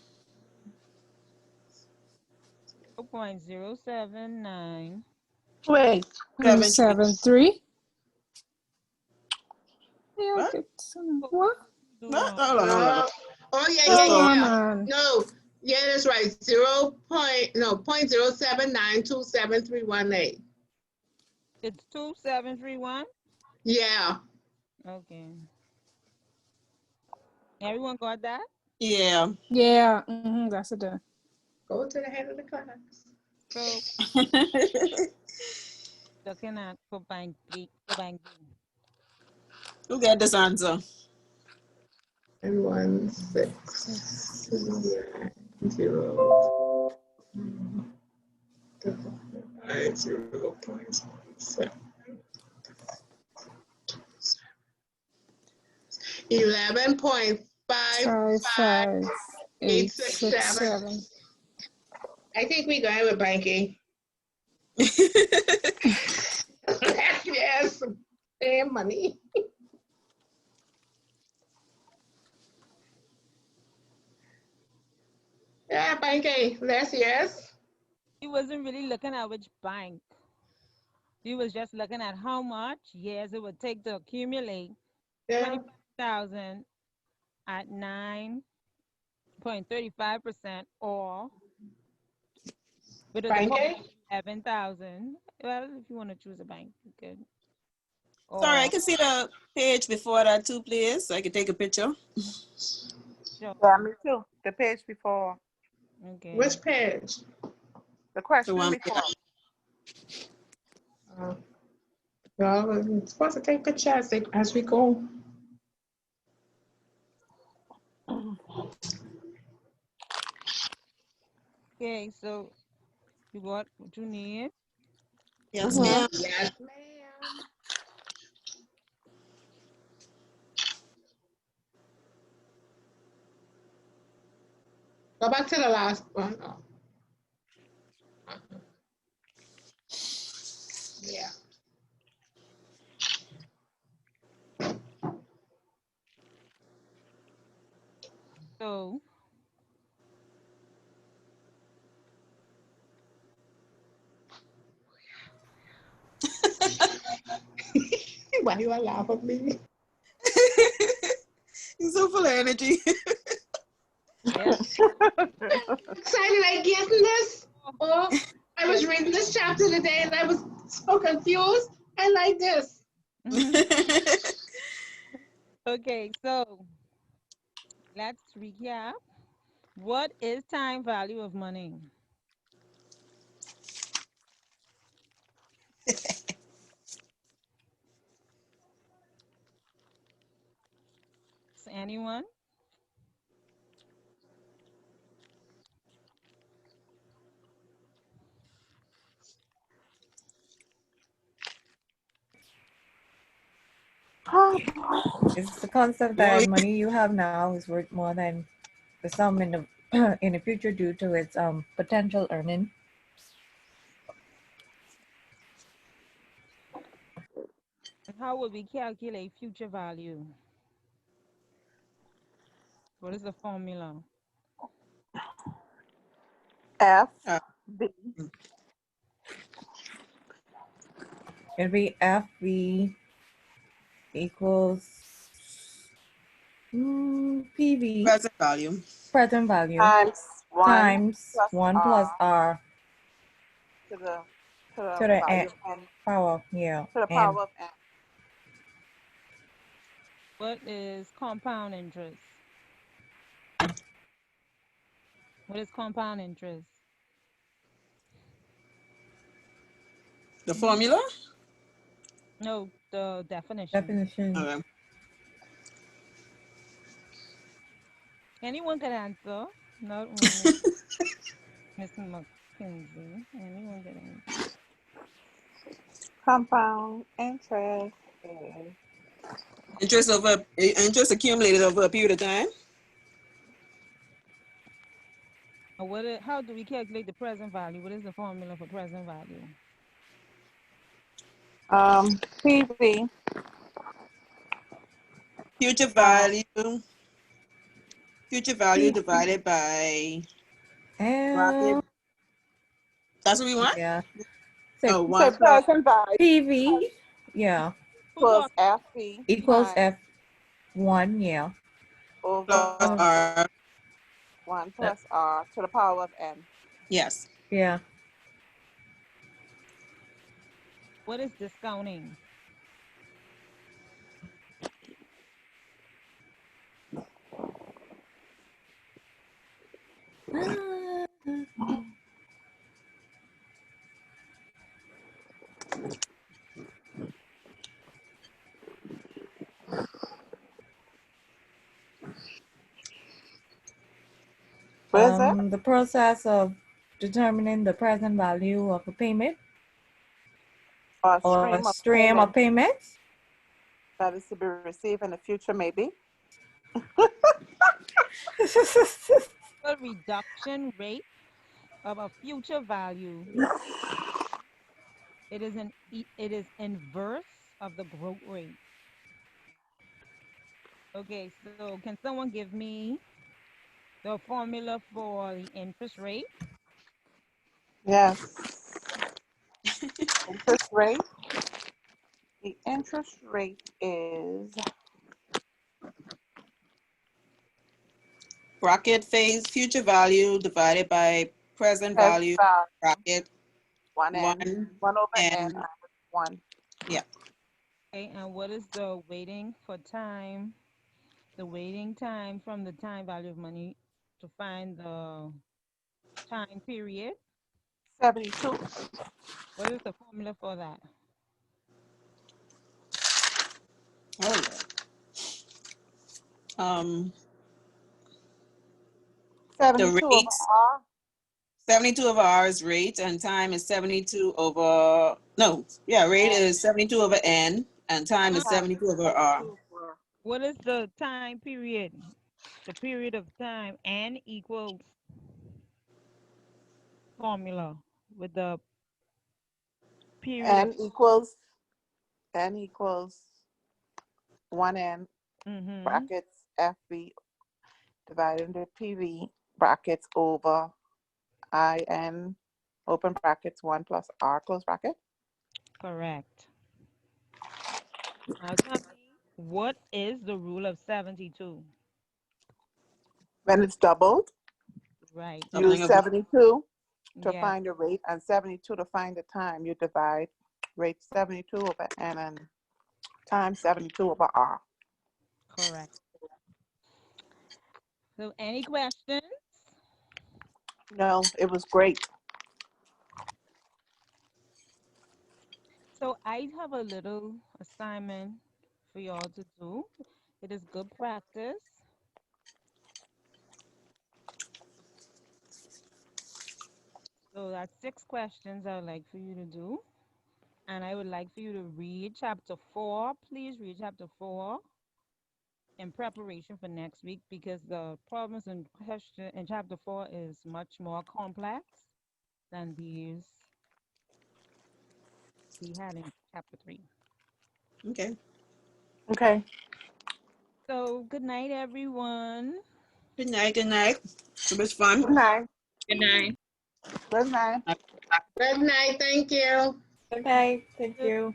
0.079. Wait. 73. 273. Yeah, What? okay. What? Do What? wrong. Hold on, hold on. Oh yeah, Let's yeah, go. yeah. on. No, yeah, that's right. 0.079273118. It's 2731. Yeah. Okay. Everyone got that? Yeah. Yeah, that's it. Go to the head of the class. So looking at for bank B. Who get this answer? And 1,6,9,0. Divided by 0.7. 11.55867. 55867. I think we're going with banking. Yes, damn money. Yeah, banking. That's yes. He wasn't really looking at which bank. He was just looking at how much years it would take to accumulate Yeah. 25,000 at 9.35% or with a deposit Banking. of 11,000. Well, if you want to choose a bank, you could. Sorry, I Or can see the page before that too, please. So I can take a picture. sure. Yeah, me too. The page before. Okay. Which page? The The question one. before. Well, we're supposed to take pictures as we go. Okay, so you got what you need. Yes, ma'am. Yes, ma'am. Go back to the last one. Oh. Yeah. So Why you laugh at me? He's so full of energy. yeah. Excited I getting this? Oh, I was reading this chapter today and I was so confused. I like this. Okay, so let's recap. What is time value of money? Anyone? it's the concept Well, that money you have now is worth more than the sum in the in the future due to its potential earning. How would we calculate future value? What is the formula? F Uh, B. It'll be FV equals PV, present value. present value, Times 1 times plus 1 R plus R to the to the value of n, power, yeah, to the N. power of n. What is compound interest? What is compound interest? The formula? No, the definition. Definition. Okay. Anyone can answer, not only Miss McKinsey. Anyone can answer. Compound interest is Interest accumulated over a period of time. How do we calculate the present value? What is the formula for present value? PV Future value. Future value divided by bracket. And That's what we want? yeah, Oh, so 1 plus present value PV, yeah, Who equals talking? FB equals times F1, yeah. over plus R. 1 plus R to the power of n. Yes. Yeah. What is discounting? What is it? The process of determining the present value of a payment A or stream of stream of payment payments. that is to be received in the future, maybe. A reduction rate of a future value. It is inverse of the growth rate. Okay, so can someone give me the formula for the interest rate? Yes. Interest rate. The interest rate is Bracket phase future value divided by present value. Bracket 1 over n and minus 1. yeah. Okay, and what is the waiting for time? The waiting time from the time value of money to find the time period? 72. What is the formula for that? Oh, the 72 over rate, R. 72 over R is rate, and time is 72 over, no, yeah, rate is 72 over N, and time is 72 over R. What is the time period? The period of time n equals formula with the period of N equals 1n brackets FB divided into PV brackets over IN open brackets 1 plus R close bracket. Correct. Now tell me, what is the rule of 72? When it's doubled, Right. use 72 to Yes, find the rate and 72 to find the time. You divide rate 72 over N and times 72 over R. correct. So any questions? No, it was great. So I have a little assignment for y'all to do. It is good practice. So that's 6 questions I would like for you to do. And I would like for you to read chapter 4. Please read chapter 4 in preparation for next week because the problems in question in chapter 4 is much more complex than these we had in chapter 3. Okay. Okay. So good night, everyone. Good night. Good night. It was fun. Good night. Good night. Good night. Good night. Thank you. Good night. Thank you.